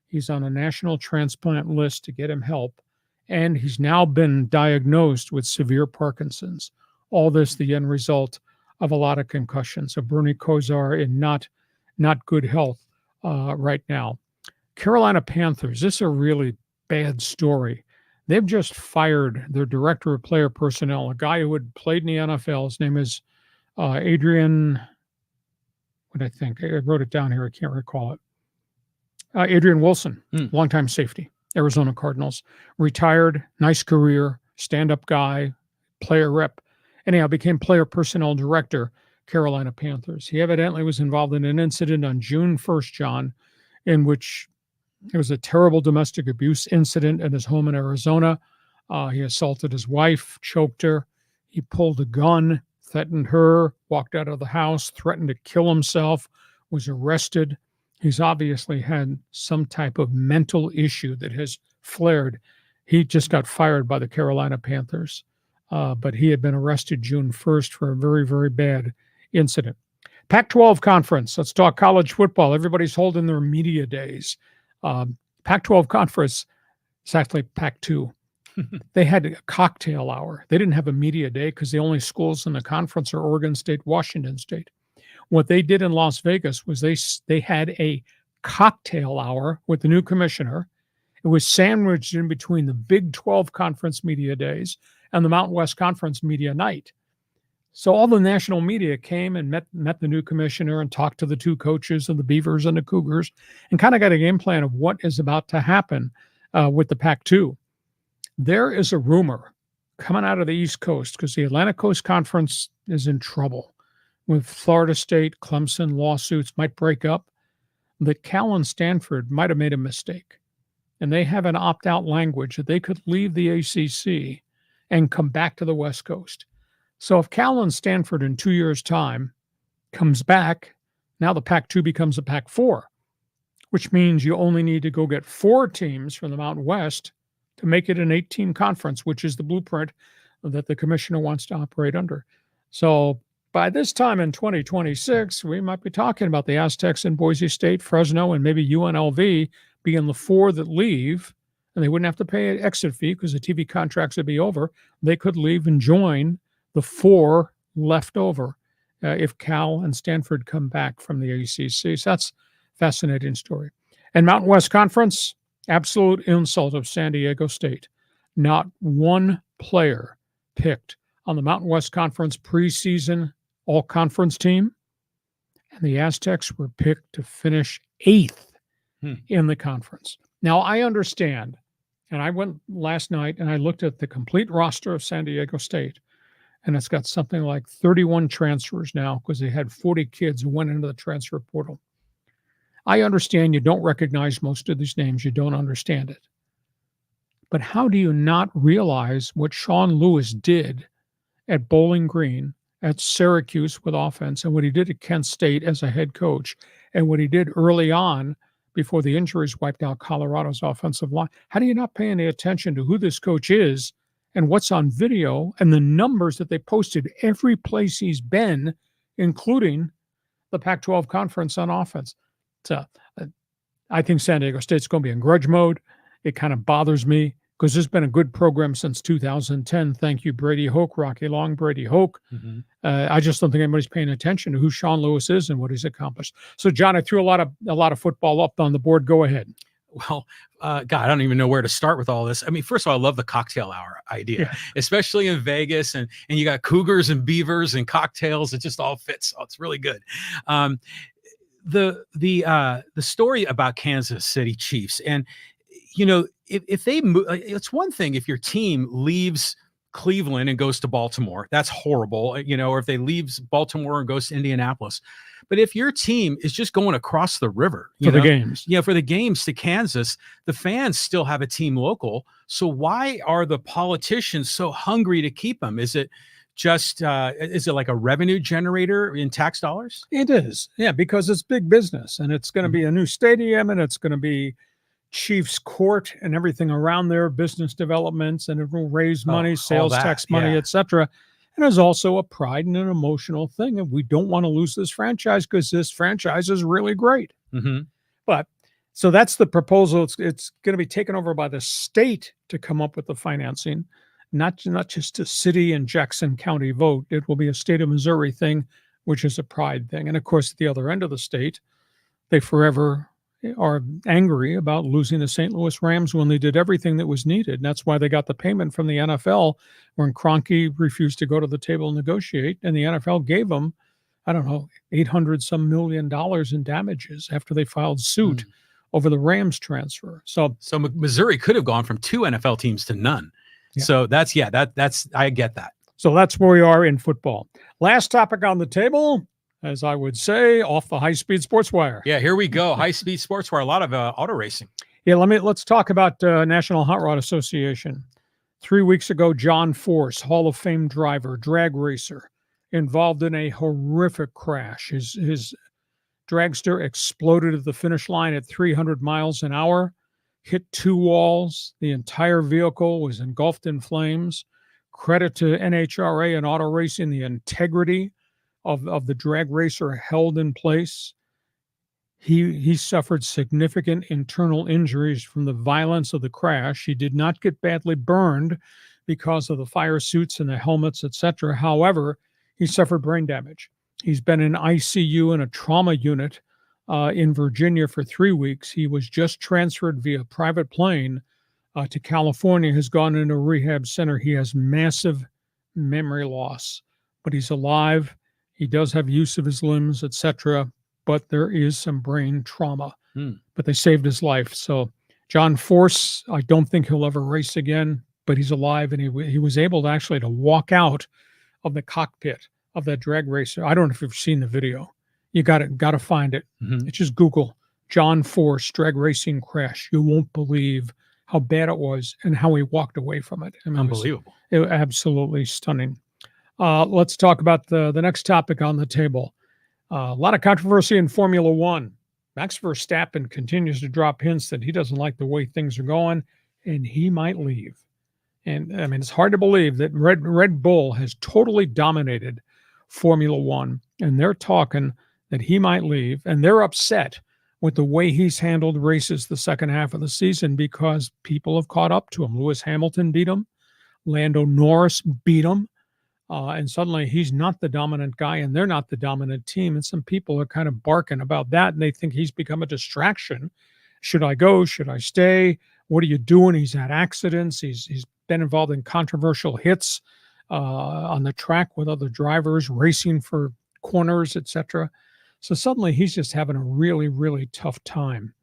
He's on a national transplant list to get him help. And he's now been diagnosed with severe Parkinson's. All this, the end result of a lot of concussions. So Bernie Kosar in not good health right now. Carolina Panthers, this is a really bad story. They've just fired their director of player personnel, a guy who had played in the NFL. His name is Adrian, what I think, I wrote it down here, I can't recall it. Adrian Wilson, longtime safety, Arizona Cardinals, retired, nice career, stand-up guy, player rep. Anyhow, became player personnel director, Carolina Panthers. He evidently was involved in an incident on June 1st, John, in which it was a terrible domestic abuse incident in his home in Arizona. He assaulted his wife, choked her. He pulled a gun, threatened her, walked out of the house, threatened to kill himself, was arrested. He's obviously had some type of mental issue that has flared. He just got fired by the Carolina Panthers, but he had been arrested June 1st for a very, very bad incident. Pac-12 conference. Let's talk college football. Everybody's holding their media days. Pac-12 conference, it's actually Pac-2. They had a cocktail hour. They didn't have a media day because the only schools in the conference are Oregon State, Washington State. What they did in Las Vegas was they had a cocktail hour with the new commissioner. It was sandwiched in between the Big 12 conference media days and the Mountain West Conference media night. So all the national media came and met the new commissioner and talked to the two coaches of the Beavers and the Cougars and kind of got a game plan of what is about to happen with the Pac-2. There is a rumor coming out of the East Coast because the Atlantic Coast Conference is in trouble with Florida State, Clemson lawsuits might break up, that Cal and Stanford might have made a mistake. And they have an opt-out language that they could leave the ACC and come back to the West Coast. So if Cal and Stanford in 2 years' time comes back, now the Pac-2 becomes a Pac-4, which means you only need to go get 4 teams from the Mountain West to make it an 8-team conference, which is the blueprint that the commissioner wants to operate under. So by this time in 2026, we might be talking about the Aztecs and Boise State, Fresno, and maybe UNLV being the 4 that leave, and they wouldn't have to pay an exit fee because the TV contracts would be over. They could leave and join the 4 left over if Cal and Stanford come back from the ACC. So that's a fascinating story. And Mountain West Conference, absolute insult of San Diego State. Not one player picked on the Mountain West Conference preseason all-conference team, and the Aztecs were picked to finish 8th in the conference. Now, I understand, and I went last night and I looked at the complete roster of San Diego State, and it's got something like 31 transfers now because they had 40 kids who went into the transfer portal. I understand you don't recognize most of these names. You don't understand it. But how do you not realize what Sean Lewis did at Bowling Green, at Syracuse with offense, and what he did at Kent State as a head coach, and what he did early on before the injuries wiped out Colorado's offensive line? How do you not pay any attention to who this coach is and what's on video and the numbers that they posted every place he's been, including the Pac-12 conference on offense? So I think San Diego State's going to be in grudge mode. It kind of bothers me because there's been a good program since 2010. Thank you, Brady Hoke, Rocky Long, Brady Hoke. Mm-hmm. I just don't think anybody's paying attention to who Sean Lewis is and what he's accomplished. So, John, I threw a lot of football up on the board. Go ahead. Well, God, I don't even know where to start with all this. I mean, first of all, I love the cocktail hour idea, especially in Vegas, and you got cougars and beavers and cocktails. It just all fits. Oh, it's really good. The story about Kansas City Chiefs, and if they move, it's one thing if your team leaves Cleveland and goes to Baltimore, that's horrible, or if they leaves Baltimore and goes to Indianapolis. But if your team is just going across the river for the games, for the games to Kansas, the fans still have a team local. So why are the politicians so hungry to keep them? Is it just is it like a revenue generator in tax dollars? It is, yeah, because it's big business, and it's going to be a new stadium, and it's going to be Chiefs Court and everything around there, business developments, and it will raise money, sales tax money, etc. And there's also a pride and an emotional thing, and we don't want to lose this franchise because this franchise is really great. Mm-hmm. But so that's the proposal. It's going to be taken over by the state to come up with the financing. Not just a city and Jackson County vote. It will be a state of Missouri thing, which is a pride thing. And of course, at the other end of the state, they forever are angry about losing the St. Louis Rams when they did everything that was needed. And that's why they got the payment from the NFL when Kroenke refused to go to the table and negotiate. And the NFL gave them, I don't know, $800 million in damages after they filed suit over the Rams transfer. So Missouri could have gone from 2 NFL teams to none. Yeah. So that's I get that. So that's where we are in football. Last topic on the table, as I would say, off the high-speed sports wire. Yeah, here we go. High-speed sports wire, a lot of auto racing. Yeah, let's talk about National Hot Rod Association. 3 weeks ago, John Force, Hall of Fame driver, drag racer, involved in a horrific crash. His dragster exploded at the finish line at 300 miles an hour. Hit 2 walls. The entire vehicle was engulfed in flames. Credit to NHRA and auto racing, the integrity of the drag racer held in place. He suffered significant internal injuries from the violence of the crash. He did not get badly burned because of the fire suits and the helmets, etc. However, he suffered brain damage. He's been in ICU in a trauma unit in Virginia for 3 weeks. He was just transferred via private plane to California, has gone into a rehab center. He has massive memory loss, but he's alive. He does have use of his limbs, etc., but there is some brain trauma. But they saved his life. So John Force, I don't think he'll ever race again, but he's alive, and he was able to walk out of the cockpit of that drag racer. I don't know if you've seen the video. You got to find it. It's just Google John Force drag racing crash. You won't believe how bad it was and how he walked away from it. I mean, unbelievable. It was absolutely stunning. Let's talk about the next topic on the table. A lot of controversy in Formula One. Max Verstappen continues to drop hints that he doesn't like the way things are going, and he might leave. And I mean, it's hard to believe that Red Bull has totally dominated Formula One, and they're talking that he might leave, and they're upset with the way he's handled races the second half of the season because people have caught up to him. Lewis Hamilton beat him. Lando Norris beat him. And suddenly he's not the dominant guy, and they're not the dominant team. And some people are kind of barking about that, and they think he's become a distraction. Should I go? Should I stay? What are you doing? He's had accidents. He's been involved in controversial hits on the track with other drivers, racing for corners, etc. So suddenly he's just having a really, really tough time.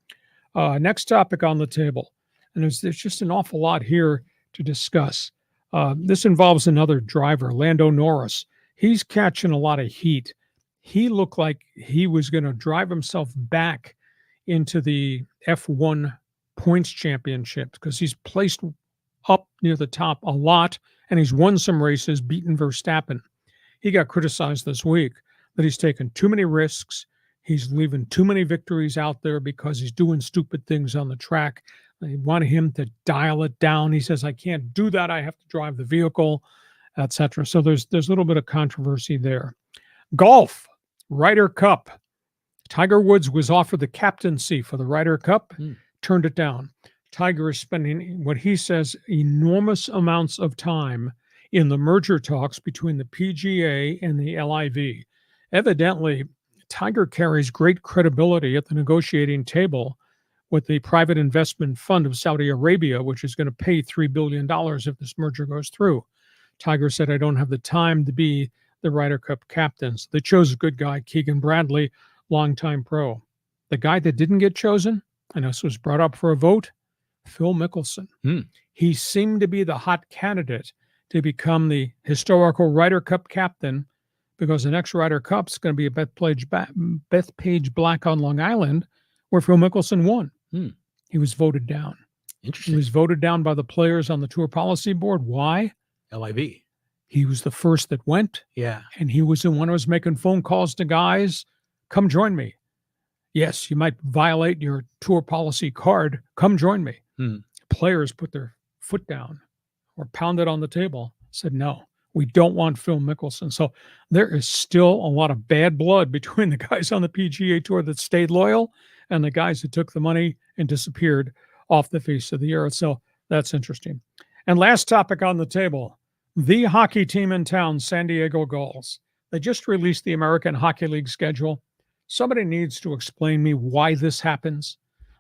Next topic on the table, and there's just an awful lot here to discuss. This involves another driver, Lando Norris. He's catching a lot of heat. He looked like he was going to drive himself back into the F1 points championship because he's placed up near the top a lot, and he's won some races, beaten Verstappen. He got criticized this week that he's taken too many risks. He's leaving too many victories out there because he's doing stupid things on the track. They want him to dial it down. He says, I can't do that. I have to drive the vehicle, etc. So there's a little bit of controversy there. Golf, Ryder Cup. Tiger Woods was offered the captaincy for the Ryder Cup, turned it down. Tiger is spending what he says enormous amounts of time in the merger talks between the PGA and the LIV. Evidently, Tiger carries great credibility at the negotiating table with the private investment fund of Saudi Arabia, which is going to pay $3 billion if this merger goes through. Tiger said, I don't have the time to be the Ryder Cup captain. So they chose a good guy, Keegan Bradley, longtime pro. The guy that didn't get chosen, and this was brought up for a vote, Phil Mickelson. He seemed to be the hot candidate to become the historical Ryder Cup captain because the next Ryder Cup is going to be at Bethpage Black on Long Island, where Phil Mickelson won. He was voted down. Interesting. He was voted down by the players on the tour policy board. Why? LIV. He was the first that went. Yeah. And he was the one who was making phone calls to guys, come join me. Yes, you might violate your tour policy card. Come join me. Players put their foot down or pounded on the table, said, no, we don't want Phil Mickelson. So there is still a lot of bad blood between the guys on the PGA Tour that stayed loyal and the guys that took the money and disappeared off the face of the earth. So that's interesting. And last topic on the table, the hockey team in town, San Diego Gulls. They just released the American Hockey League schedule. Somebody needs to explain me why this happens.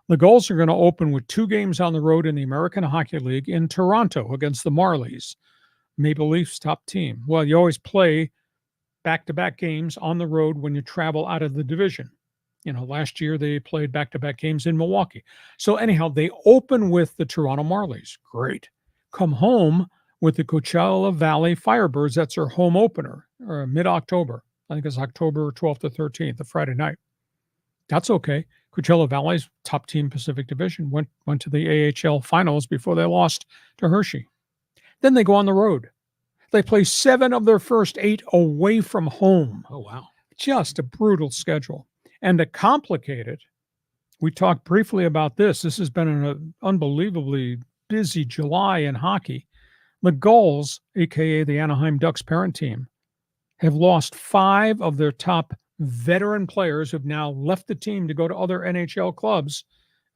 The Gulls are going to open with 2 games on the road in the American Hockey League in Toronto against the Marlies, Maple Leafs' top team. Well, you always play back-to-back games on the road when you travel out of the division. You know, last year they played back-to-back games in Milwaukee. So anyhow, they open with the Toronto Marlies. Great. Come home with the Coachella Valley Firebirds. That's their home opener, or mid-October. I think it's October 12th or 13th, a Friday night. That's okay. Coachella Valley's top team Pacific Division went to the AHL finals before they lost to Hershey. Then they go on the road. They play 7 of their first 8 away from home. Oh, wow. Just a brutal schedule. And to complicate it, we talked briefly about this. This has been an unbelievably busy July in hockey. The Gulls, a.k.a. the Anaheim Ducks parent team, have lost 5 of their top veteran players who've now left the team to go to other NHL clubs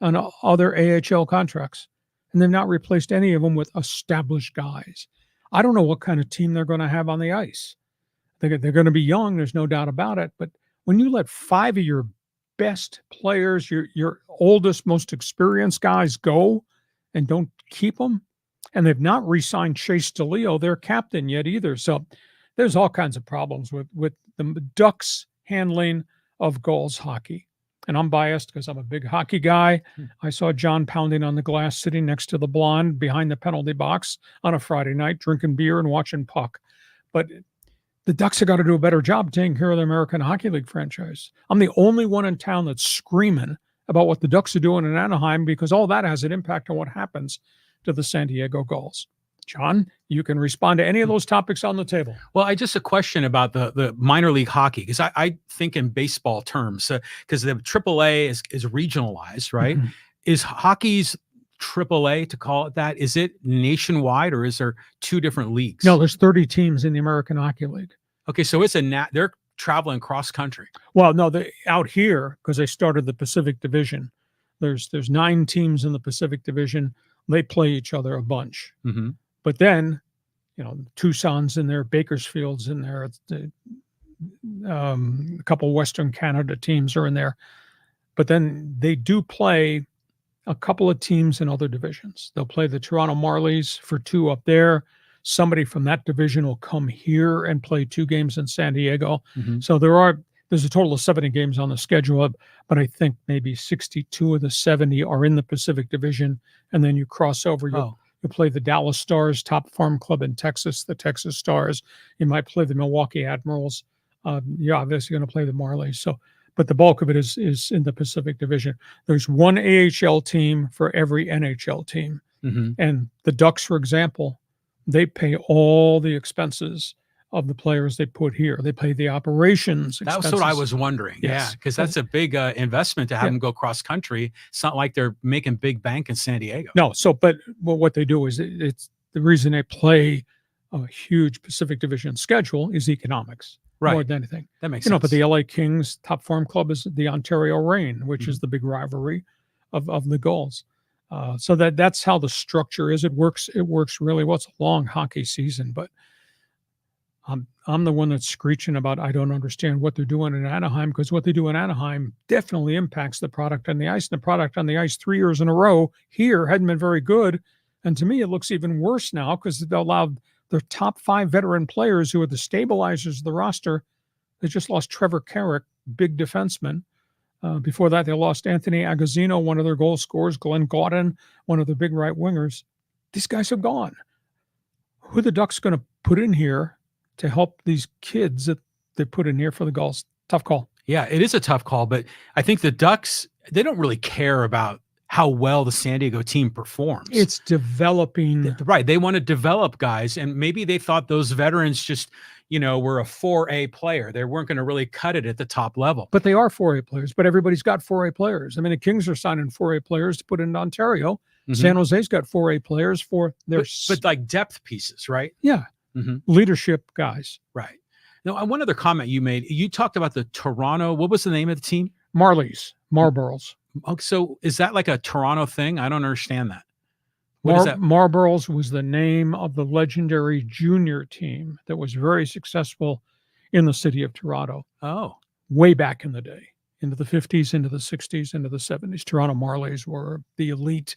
on other AHL contracts. And they've not replaced any of them with established guys. I don't know what kind of team they're going to have on the ice. They're going to be young, there's no doubt about it. But when you let 5 of your best players, your oldest, most experienced guys go and don't keep them, and they've not re-signed Chase DeLeo, their captain, yet either. So there's all kinds of problems with the Ducks handling of Gulls hockey. And I'm biased because I'm a big hockey guy. I saw John pounding on the glass, sitting next to the blonde behind the penalty box on a Friday night, drinking beer and watching puck. But the Ducks have got to do a better job taking care of the American Hockey League franchise. I'm the only one in town that's screaming about what the Ducks are doing in Anaheim because all that has an impact on what happens to the San Diego Gulls. John, you can respond to any of those topics on the table. Well, I just a question about the minor league hockey, because I think in baseball terms, because the AAA is regionalized, right? Mm-hmm. Is hockey's AAA, to call it that, is it nationwide or is there 2 different leagues? No, there's 30 teams in the American Hockey League. Okay, so it's they're traveling cross country. Well, no, they out here because they started the Pacific Division. There's 9 teams in the Pacific Division. They play each other a bunch. Mm-hmm. But then, you know, Tucson's in there, Bakersfield's in there, a couple Western Canada teams are in there. But then they do play a couple of teams in other divisions. They'll play the Toronto Marlies for 2 up there. Somebody from that division will come here and play 2 games in San Diego. Mm-hmm. So there's a total of 70 games on the schedule, but I think maybe 62 of the 70 are in the Pacific Division, and then you cross over. You play the Dallas Stars, top farm club in Texas, the Texas Stars. You might play the Milwaukee Admirals. You're obviously going to play the Marlies. So, but the bulk of it is in the Pacific Division. There's one AHL team for every NHL team. Mm-hmm. And the Ducks, for example, they pay all the expenses of the players they put here. They pay the operations expenses. That was what I was wondering. Yes. Yeah, because that's a big investment to have them go cross country. It's not like they're making big bank in San Diego. No, but what they do is it's the reason they play a huge Pacific Division schedule is economics, right? More than anything. That makes sense. But the LA Kings top farm club is the Ontario Reign, which is the big rivalry of the GULLS. So that's how the structure is. It works really well. It's a long hockey season, but I'm the one that's screeching about I don't understand what they're doing in Anaheim, because what they do in Anaheim definitely impacts the product on the ice. And the product on the ice 3 years in a row here hadn't been very good. And to me, it looks even worse now because they allowed their top 5 veteran players who are the stabilizers of the roster. They just lost Trevor Carrick, big defenseman. Before that, they lost Anthony Agazzino, one of their goal scorers, Glenn Gaudin, one of the big right wingers. These guys have gone. Who are the Ducks going to put in here to help these kids that they put in here for the GULLS? Tough call. Yeah, it is a tough call, but I think the Ducks, they don't really care about how well the San Diego team performs. It's developing. Right. They want to develop guys, and maybe they thought those veterans just, were a 4A player. They weren't going to really cut it at the top level. But they are 4A players, but everybody's got 4A players. I mean, the Kings are signing 4A players to put in Ontario. Mm-hmm. San Jose's got 4A players for their... But like depth pieces, right? Yeah. Mm-hmm. Leadership guys. Right. Now, one other comment you made, you talked about the Toronto, what was the name of the team? Marlboros. So is that like a Toronto thing? I don't understand that. What is that? Marlboros was the name of the legendary junior team that was very successful in the city of Toronto. Oh. Way back in the day, into the 50s, into the 60s, into the 70s. Toronto Marlies were the elite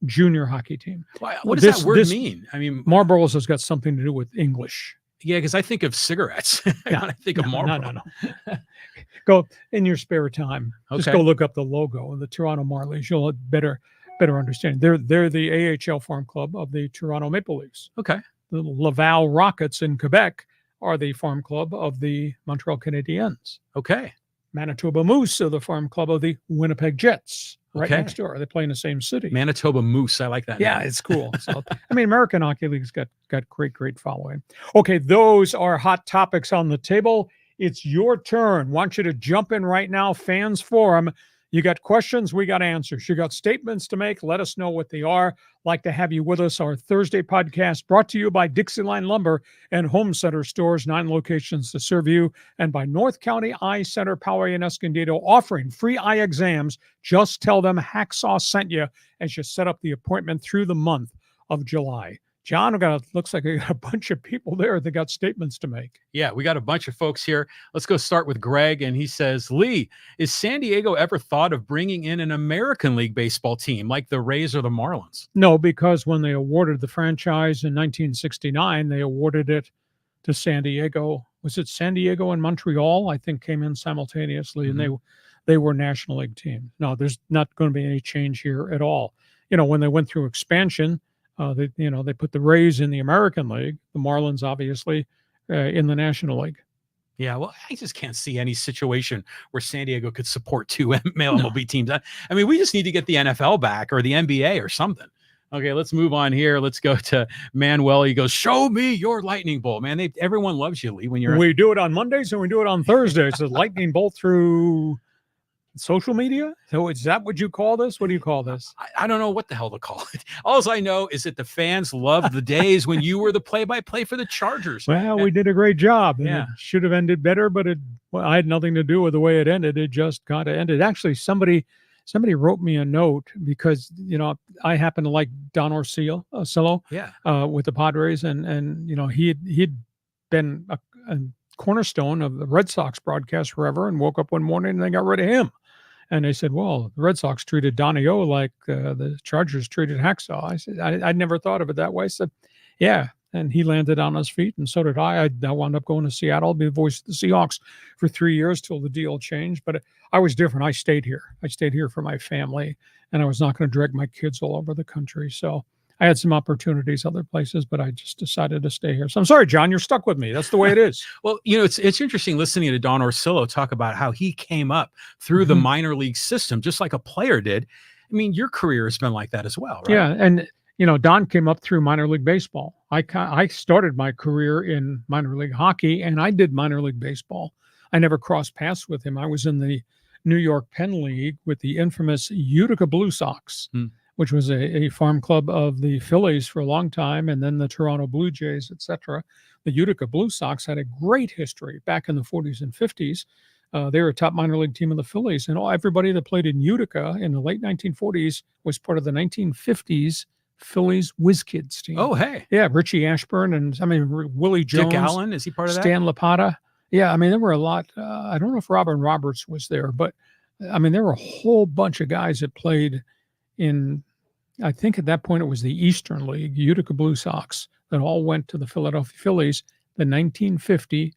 junior hockey team. What does that word mean? I mean, Marlboros has got something to do with English. Yeah, because I think of cigarettes. I think of Marlboro. No. Go in your spare time. Okay. Just go look up the logo of the Toronto Marlies. You'll better understand. They're the AHL farm club of the Toronto Maple Leafs. Okay. The Laval Rockets in Quebec are the farm club of the Montreal Canadiens. Okay. Manitoba Moose are the farm club of the Winnipeg Jets. Right next door. They play in the same city. Manitoba Moose. I like that. Yeah, it's cool. So, I mean, American Hockey League's got great following. Okay, those are hot topics on the table. It's your turn. Want you to jump in right now, Fans Forum. You got questions, we got answers. You got statements to make, let us know what they are. Like to have you with us. Our Thursday podcast brought to you by DIXIELINE Lumber and Home Center Stores, 9 locations to serve you, and by North County Eye Center, Poway and Escondido, offering free eye exams. Just tell them Hacksaw sent you as you set up the appointment through the month of July. John, looks like we got a bunch of people there that got statements to make. Yeah, we got a bunch of folks here. Let's go start with Greg, and he says, Lee, is San Diego ever thought of bringing in an American League baseball team like the Rays or the Marlins? No, because when they awarded the franchise in 1969, they awarded it to San Diego. Was it San Diego and Montreal? I think came in simultaneously, and they were National League teams. No, there's not going to be any change here at all. When they went through expansion, they put the Rays in the American League, the Marlins obviously in the National League. Yeah, well, I just can't see any situation where San Diego could support 2 male MLB teams. I mean, we just need to get the NFL back or the NBA or something. Okay, let's move on here. Let's go to Manuel. He goes, show me your lightning bolt. Man, everyone loves you, Lee. We do it on Mondays and we do it on Thursdays. The lightning bolt through social media? So is that what you call this? What do you call this? I don't know what the hell to call it. All I know is that the fans loved the days when you were the play-by-play for the Chargers. Well, we did a great job. And it should have ended better, but I had nothing to do with the way it ended. It just kind of ended. Actually, somebody wrote me a note because, I happen to like Don Orsillo with the Padres. And he'd been a cornerstone of the Red Sox broadcast forever, and woke up one morning and they got rid of him. And they said, well, the Red Sox treated Donnie O like the Chargers treated Hacksaw. I said, I'd never thought of it that way. I said, yeah. And he landed on his feet, and so did I. I wound up going to Seattle, be the voice of the Seahawks for 3 years till the deal changed. But I was different. I stayed here. I stayed here for my family, and I was not going to drag my kids all over the country. So I had some opportunities other places, but I just decided to stay here. So I'm sorry, John, you're stuck with me. That's the way it is. Well, it's interesting listening to Don Orsillo talk about how he came up through the minor league system, just like a player did. I mean, your career has been like that as well, right? Yeah, and Don came up through minor league baseball. I started my career in minor league hockey, and I did minor league baseball. I never crossed paths with him. I was in the New York Penn League with the infamous Utica Blue Sox, which was a farm club of the Phillies for a long time, and then the Toronto Blue Jays, etc. The Utica Blue Sox had a great history back in the 40s and 50s. They were a top minor league team of the Phillies, and everybody that played in Utica in the late 1940s was part of the 1950s Phillies Whiz Kids team. Oh, hey. Yeah, Richie Ashburn and Willie Jones. Dick Allen, is he part of that? Stan Lapata. Yeah, I mean, there were a lot. I don't know if Robin Roberts was there, but I mean, there were a whole bunch of guys that played in, I think at that point it was the Eastern League, Utica Blue Sox, that all went to the Philadelphia Phillies, the 1950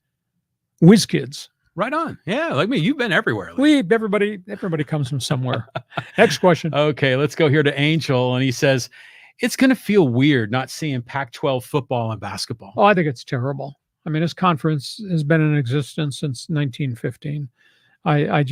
Whiz Kids. Right on. Yeah, like me, you've been everywhere. Everybody comes from somewhere. Next question. Okay, let's go here to Angel, and he says, it's going to feel weird not seeing Pac-12 football and basketball. Oh, I think it's terrible. I mean, this conference has been in existence since 1915. I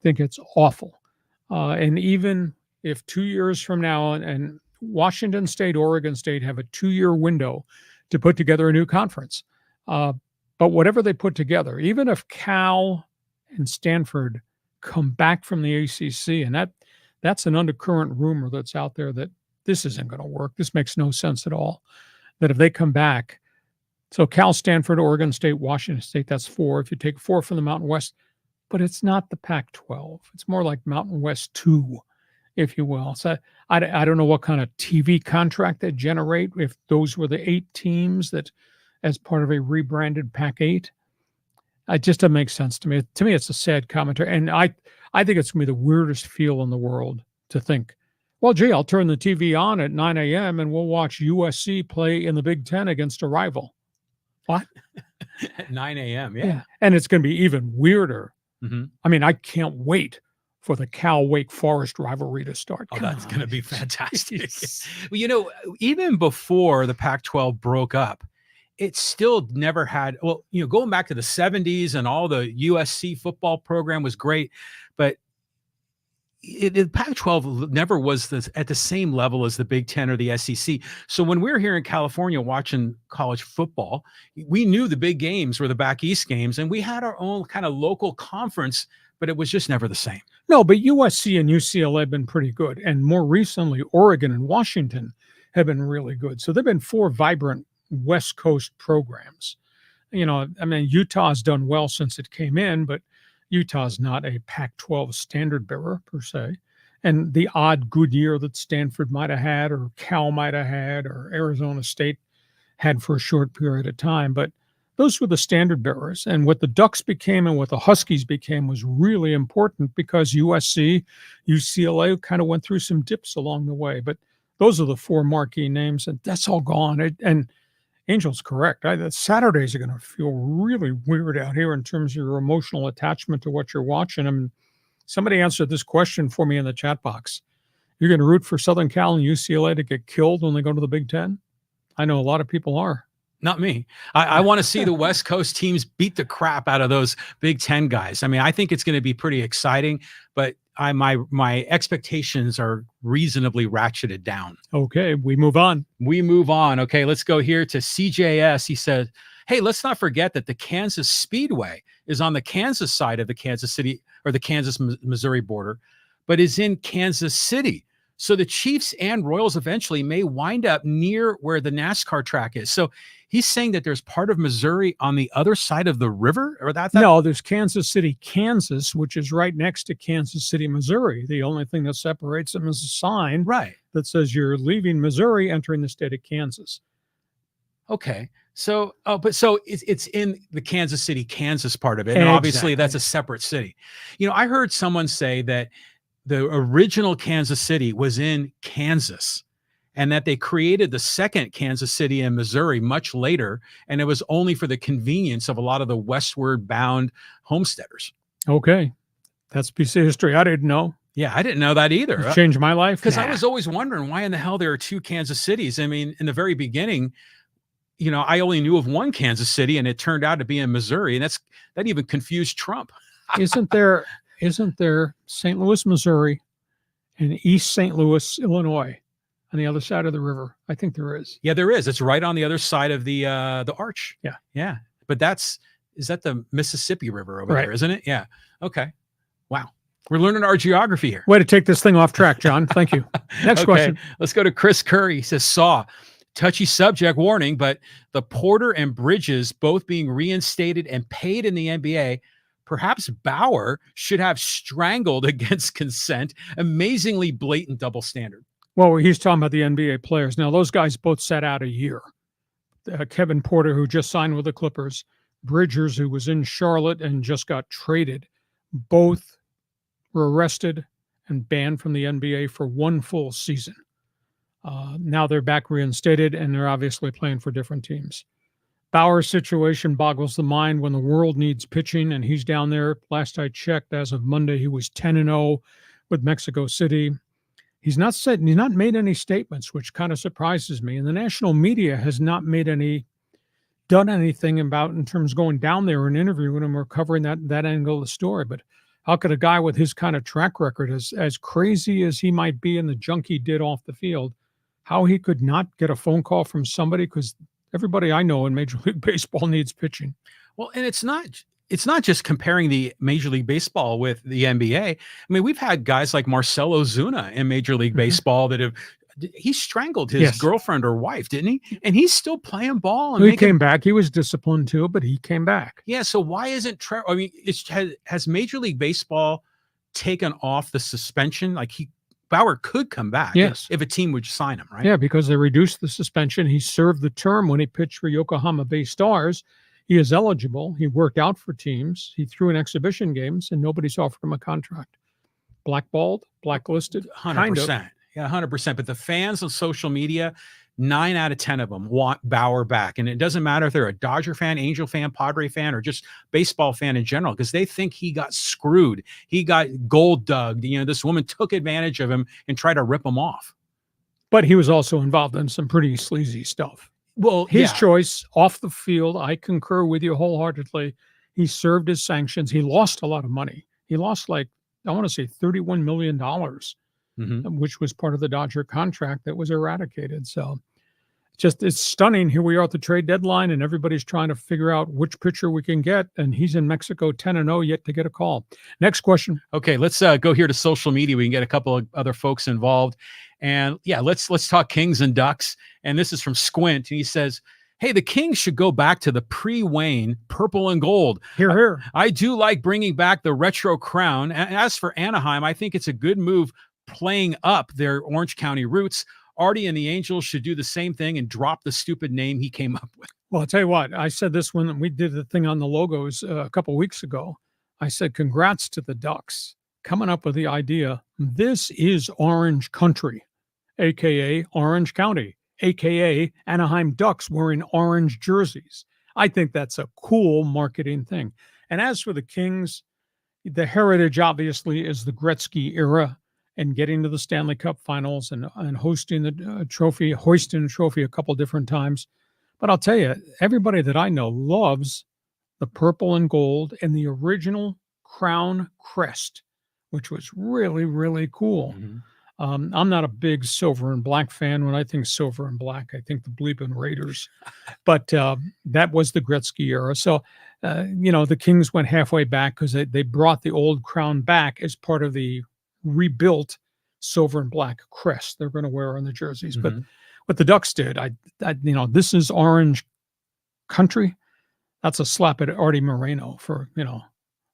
think it's awful. And even if 2 years from now, and Washington State, Oregon State have a 2-year window to put together a new conference. But whatever they put together, even if Cal and Stanford come back from the ACC, and that's an undercurrent rumor that's out there that this isn't going to work. This makes no sense at all. That if they come back, so Cal, Stanford, Oregon State, Washington State, that's 4. If you take 4 from the Mountain West, but it's not the Pac-12. It's more like Mountain West 2, if you will. So I don't know what kind of TV contract they generate if those were the 8 teams that, as part of a rebranded Pac-8. It just doesn't make sense to me. To me, it's a sad commentary. And I think it's going to be the weirdest feel in the world to think, well, gee, I'll turn the TV on at 9 a.m. and we'll watch USC play in the Big Ten against a rival. What? At 9 a.m., yeah. And it's going to be even weirder. Mm-hmm. I mean, I can't wait for the Cal-Wake Forest rivalry to start. Oh, that's going to be fantastic. Well, even before the Pac-12 broke up, it still never had, going back to the 70s and all the USC football program was great, but the Pac-12 never was at the same level as the Big Ten or the SEC. So when we were here in California watching college football, we knew the big games were the back East games, and we had our own kind of local conference, but it was just never the same. No, but USC and UCLA have been pretty good. And more recently, Oregon and Washington have been really good. So they've been 4 vibrant West Coast programs. Utah's done well since it came in, but Utah's not a Pac-12 standard bearer per se. And the odd good year that Stanford might have had, or Cal might have had, or Arizona State had for a short period of time. But those were the standard bearers. And what the Ducks became and what the Huskies became was really important because USC, UCLA kind of went through some dips along the way. But those are the 4 marquee names, and that's all gone. And Angel's correct. Saturdays are going to feel really weird out here in terms of your emotional attachment to what you're watching. I mean, somebody answered this question for me in the chat box. You're going to root for Southern Cal and UCLA to get killed when they go to the Big Ten? I know a lot of people are. Not me. I want to see the West Coast teams beat the crap out of those Big Ten guys. I mean, I think it's going to be pretty exciting, but my expectations are reasonably ratcheted down. Okay, we move on. Okay, let's go here to CJS. He said, hey, let's not forget that the Kansas Speedway is on the Kansas side of the Kansas City or the Kansas-Missouri border, but is in Kansas City. So the Chiefs and Royals eventually may wind up near where the NASCAR track is. So he's saying that there's part of Missouri on the other side of the river, or that? No, there's Kansas City, Kansas, which is right next to Kansas City, Missouri. The only thing that separates them is a sign that says you're leaving Missouri, entering the state of Kansas. Okay. So, it's in the Kansas City, Kansas part of it. And obviously that's a separate city. I heard someone say that the original Kansas City was in Kansas, and that they created the second Kansas City in Missouri much later, and it was only for the convenience of a lot of the westward bound homesteaders. Okay. That's a piece of history I didn't know. Yeah, I didn't know that either. It changed my life. Because I was always wondering why in the hell there are two Kansas Cities. I mean, in the very beginning, I only knew of one Kansas City, and it turned out to be in Missouri, and that even confused Trump. Isn't there St. Louis, Missouri, and East St. Louis, Illinois, on the other side of the river? I think there is. Yeah, there is. It's right on the other side of the arch. Yeah. Yeah. But is that the Mississippi River over there, isn't it? Yeah. Okay. Wow. We're learning our geography here. Way to take this thing off track, John. Thank you. Next question. Let's go to Chris Curry. He says, touchy subject warning, but the Porter and Bridges both being reinstated and paid in the NBA, perhaps Bauer should have strangled against consent. Amazingly blatant double standard. Well, he's talking about the NBA players. Now, those guys both sat out a year. Kevin Porter, who just signed with the Clippers, Bridges, who was in Charlotte and just got traded, both were arrested and banned from the NBA for one full season. Now they're back reinstated, and they're obviously playing for different teams. Bauer's situation boggles the mind when the world needs pitching, and he's down there. Last I checked, as of Monday, he was 10-0 with Mexico City. He's not made any statements, which kind of surprises me. And the national media has not done anything about in terms of going down there and interviewing him or covering that angle of the story. But how could a guy with his kind of track record, as crazy as he might be in the junk he did off the field, how he could not get a phone call from somebody? Because everybody I know in Major League Baseball needs pitching. Well, and it's not just comparing the Major League Baseball with the NBA. I mean, we've had guys like Marcell Ozuna in Major League Baseball that he strangled his girlfriend or wife, didn't he? And he's still playing ball. And he came back. He was disciplined too, but he came back. Yeah. So why isn't has Major League Baseball taken off the suspension? Like Bauer could come back if a team would sign him, right? Yeah, because they reduced the suspension. He served the term when he pitched for Yokohama Bay Stars. He is eligible. He worked out for teams. He threw in exhibition games, and nobody's offered him a contract. Blackballed, blacklisted, 100%. Yeah, 100%. But the fans on social media, 9 out of 10 of them want Bauer back. And it doesn't matter if they're a Dodger fan, Angel fan, Padre fan, or just baseball fan in general, because they think he got screwed. He got gold dug. This woman took advantage of him and tried to rip him off. But he was also involved in some pretty sleazy stuff. Well, his choice off the field, I concur with you wholeheartedly. He served his sanctions. He lost a lot of money. He lost I want to say $31 million, which was part of the Dodger contract that was eradicated. So it's stunning. Here we are at the trade deadline, and everybody's trying to figure out which pitcher we can get. And he's in Mexico 10-0 yet to get a call. Next question. Okay, let's go here to social media. We can get a couple of other folks involved. And yeah, let's talk Kings and Ducks. And this is from Squint. And he says, hey, the Kings should go back to the pre-Wayne purple and gold. Hear, hear. I do like bringing back the retro crown. And as for Anaheim, I think it's a good move playing up their Orange County roots. Artie and the Angels should do the same thing and drop the stupid name he came up with. Well, I'll tell you what, I said this when we did the thing on the logos a couple of weeks ago. I said, congrats to the Ducks coming up with the idea. This is Orange Country, a.k.a. Orange County, a.k.a. Anaheim Ducks wearing orange jerseys. I think that's a cool marketing thing. And as for the Kings, the heritage obviously is the Gretzky era and getting to the Stanley Cup Finals and hosting the trophy, hoisting the trophy a couple different times. But I'll tell you, everybody that I know loves the purple and gold and the original crown crest, which was really, really cool. I'm not a big silver and black fan. When I think silver and black, I think the bleeping Raiders. But that was the Gretzky era. So, the Kings went halfway back because they brought the old crown back as part of the rebuilt silver and black crest they're going to wear on the jerseys. But what the Ducks did, this is Orange Country. That's a slap at Artie Moreno for,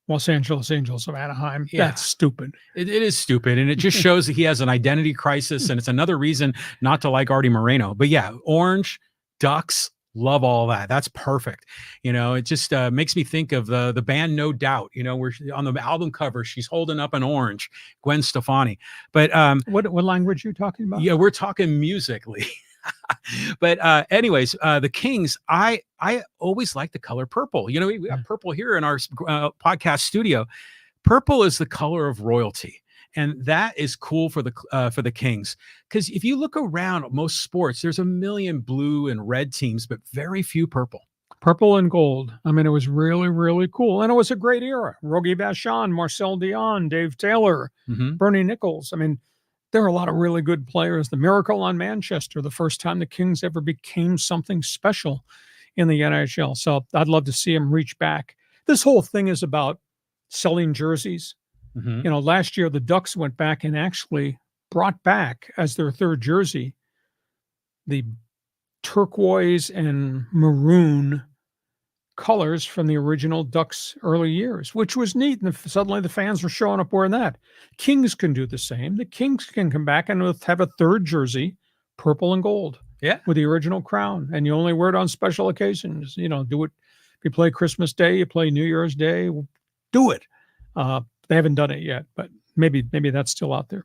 Los Angeles Angels of Anaheim. Yeah. That's stupid. It is stupid. And it just shows that he has an identity crisis. And it's another reason not to like Artie Moreno. But yeah, Orange, Ducks, love all that. That's perfect. It just makes me think of the band No Doubt, where on the album cover, she's holding up an orange, Gwen Stefani. But what language are you talking about? Yeah, we're talking musically. But anyways, the Kings, I always like the color purple. We have purple here in our podcast studio. Purple is the color of royalty. And that is cool for the Kings, because if you look around at most sports, there's a million blue and red teams, but very few purple. Purple and gold. I mean, it was really, really cool. And it was a great era. Rogie Vachon, Marcel Dion, Dave Taylor, Bernie Nichols. I mean, there are a lot of really good players. The Miracle on Manchester, the first time the Kings ever became something special in the NHL. So I'd love to see them reach back. This whole thing is about selling jerseys. Last year the Ducks went back and actually brought back as their third jersey the turquoise and maroon colors from the original Ducks early years, which was neat. And suddenly the fans were showing up wearing that. Kings can do the same. The Kings can come back and have a third jersey, purple and gold, with the original crown. And you only wear it on special occasions. Do it. If you play Christmas Day, you play New Year's Day, do it. They haven't done it yet, but maybe that's still out there.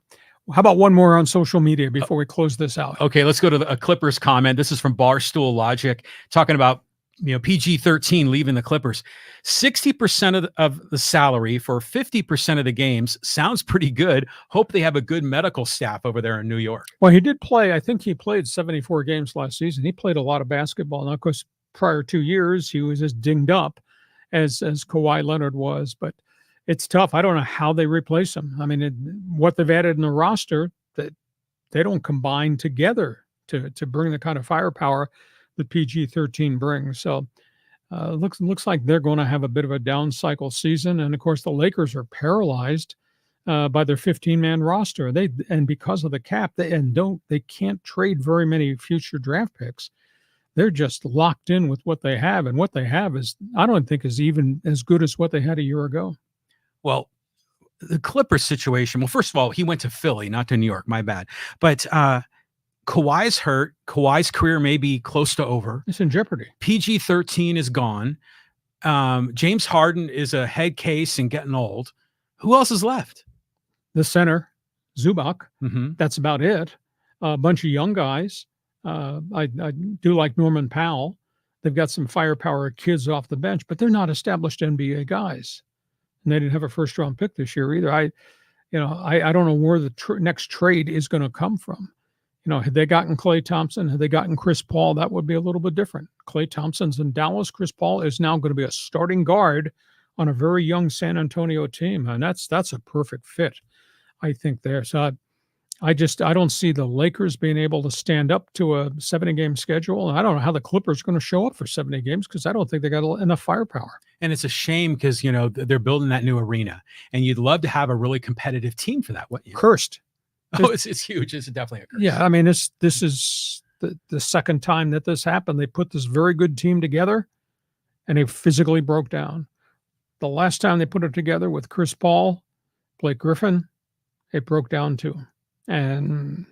How about one more on social media before we close this out? Okay, let's go to a Clippers comment. This is from Barstool Logic, talking about PG-13 leaving the Clippers. 60% of the salary for 50% of the games sounds pretty good. Hope they have a good medical staff over there in New York. Well, he did play. I think he played 74 games last season. He played a lot of basketball. Now, of course, prior 2 years, he was as dinged up as Kawhi Leonard was, but it's tough. I don't know how they replace him. I mean, what they've added in the roster, that they don't combine together to bring the kind of firepower that PG-13 brings. So looks like they're going to have a bit of a down cycle season. And of course, the Lakers are paralyzed by their 15-man roster. And because of the cap, they can't trade very many future draft picks. They're just locked in with what they have, and what they have is, I don't think, is even as good as what they had a year ago. Well, the Clippers situation. Well, first of all, he went to Philly, not to New York. My bad. But Kawhi's hurt. Kawhi's career may be close to over. It's in jeopardy. PG-13 is gone. James Harden is a head case and getting old. Who else is left? The center, Zubac. That's about it. A bunch of young guys. I do like Norman Powell. They've got some firepower kids off the bench, but they're not established NBA guys. And they didn't have a first-round pick this year either. I don't know where the next trade is going to come from. Had they gotten Klay Thompson, had they gotten Chris Paul, that would be a little bit different. Klay Thompson's in Dallas. Chris Paul is now going to be a starting guard on a very young San Antonio team, and that's a perfect fit, I think, there. So I don't see the Lakers being able to stand up to a 70-game schedule. And I don't know how the Clippers are going to show up for 70 games, because I don't think they got enough firepower. And it's a shame because, they're building that new arena, and you'd love to have a really competitive team for that. Cursed. Oh, it's huge. It's definitely a curse. Yeah, I mean, this is the second time that this happened. They put this very good team together, and they physically broke down. The last time they put it together with Chris Paul, Blake Griffin, it broke down too. And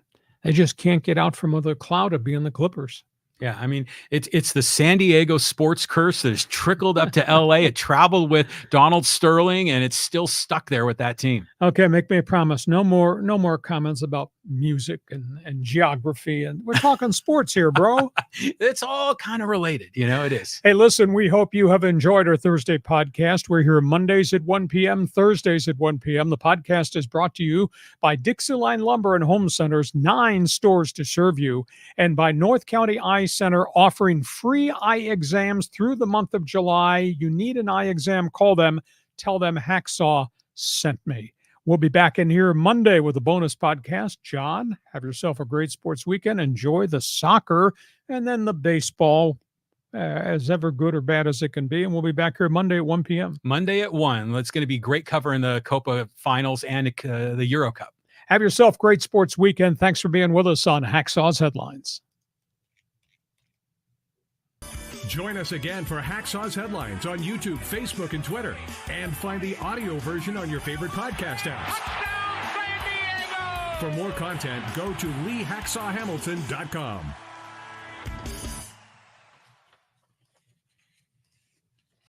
they just can't get out from under the cloud of being the Clippers. Yeah, I mean, it's the San Diego sports curse that has trickled up to L.A. It traveled with Donald Sterling, and it's still stuck there with that team. Okay, make me a promise. No more comments about music and geography. And we're talking sports here, bro. It's all kind of related. It is. Hey, listen, we hope you have enjoyed our Thursday podcast. We're here Mondays at 1 p.m., Thursdays at 1 p.m. The podcast is brought to you by DIXIELINE Lumber and Home Centers, 9 stores to serve you, and by North County Eye Center, offering free eye exams through the month of July. You need an eye exam, call them. Tell them Hacksaw sent me. We'll be back in here Monday with a bonus podcast. John, have yourself a great sports weekend. Enjoy the soccer and then the baseball, as ever good or bad as it can be. And we'll be back here Monday at 1 p.m. Monday at 1. It's going to be great covering the Copa Finals and the Euro Cup. Have yourself a great sports weekend. Thanks for being with us on Hacksaw's Headlines. Join us again for Hacksaw's Headlines on YouTube, Facebook, and Twitter. And find the audio version on your favorite podcast apps. For more content, go to LeeHacksawHamilton.com.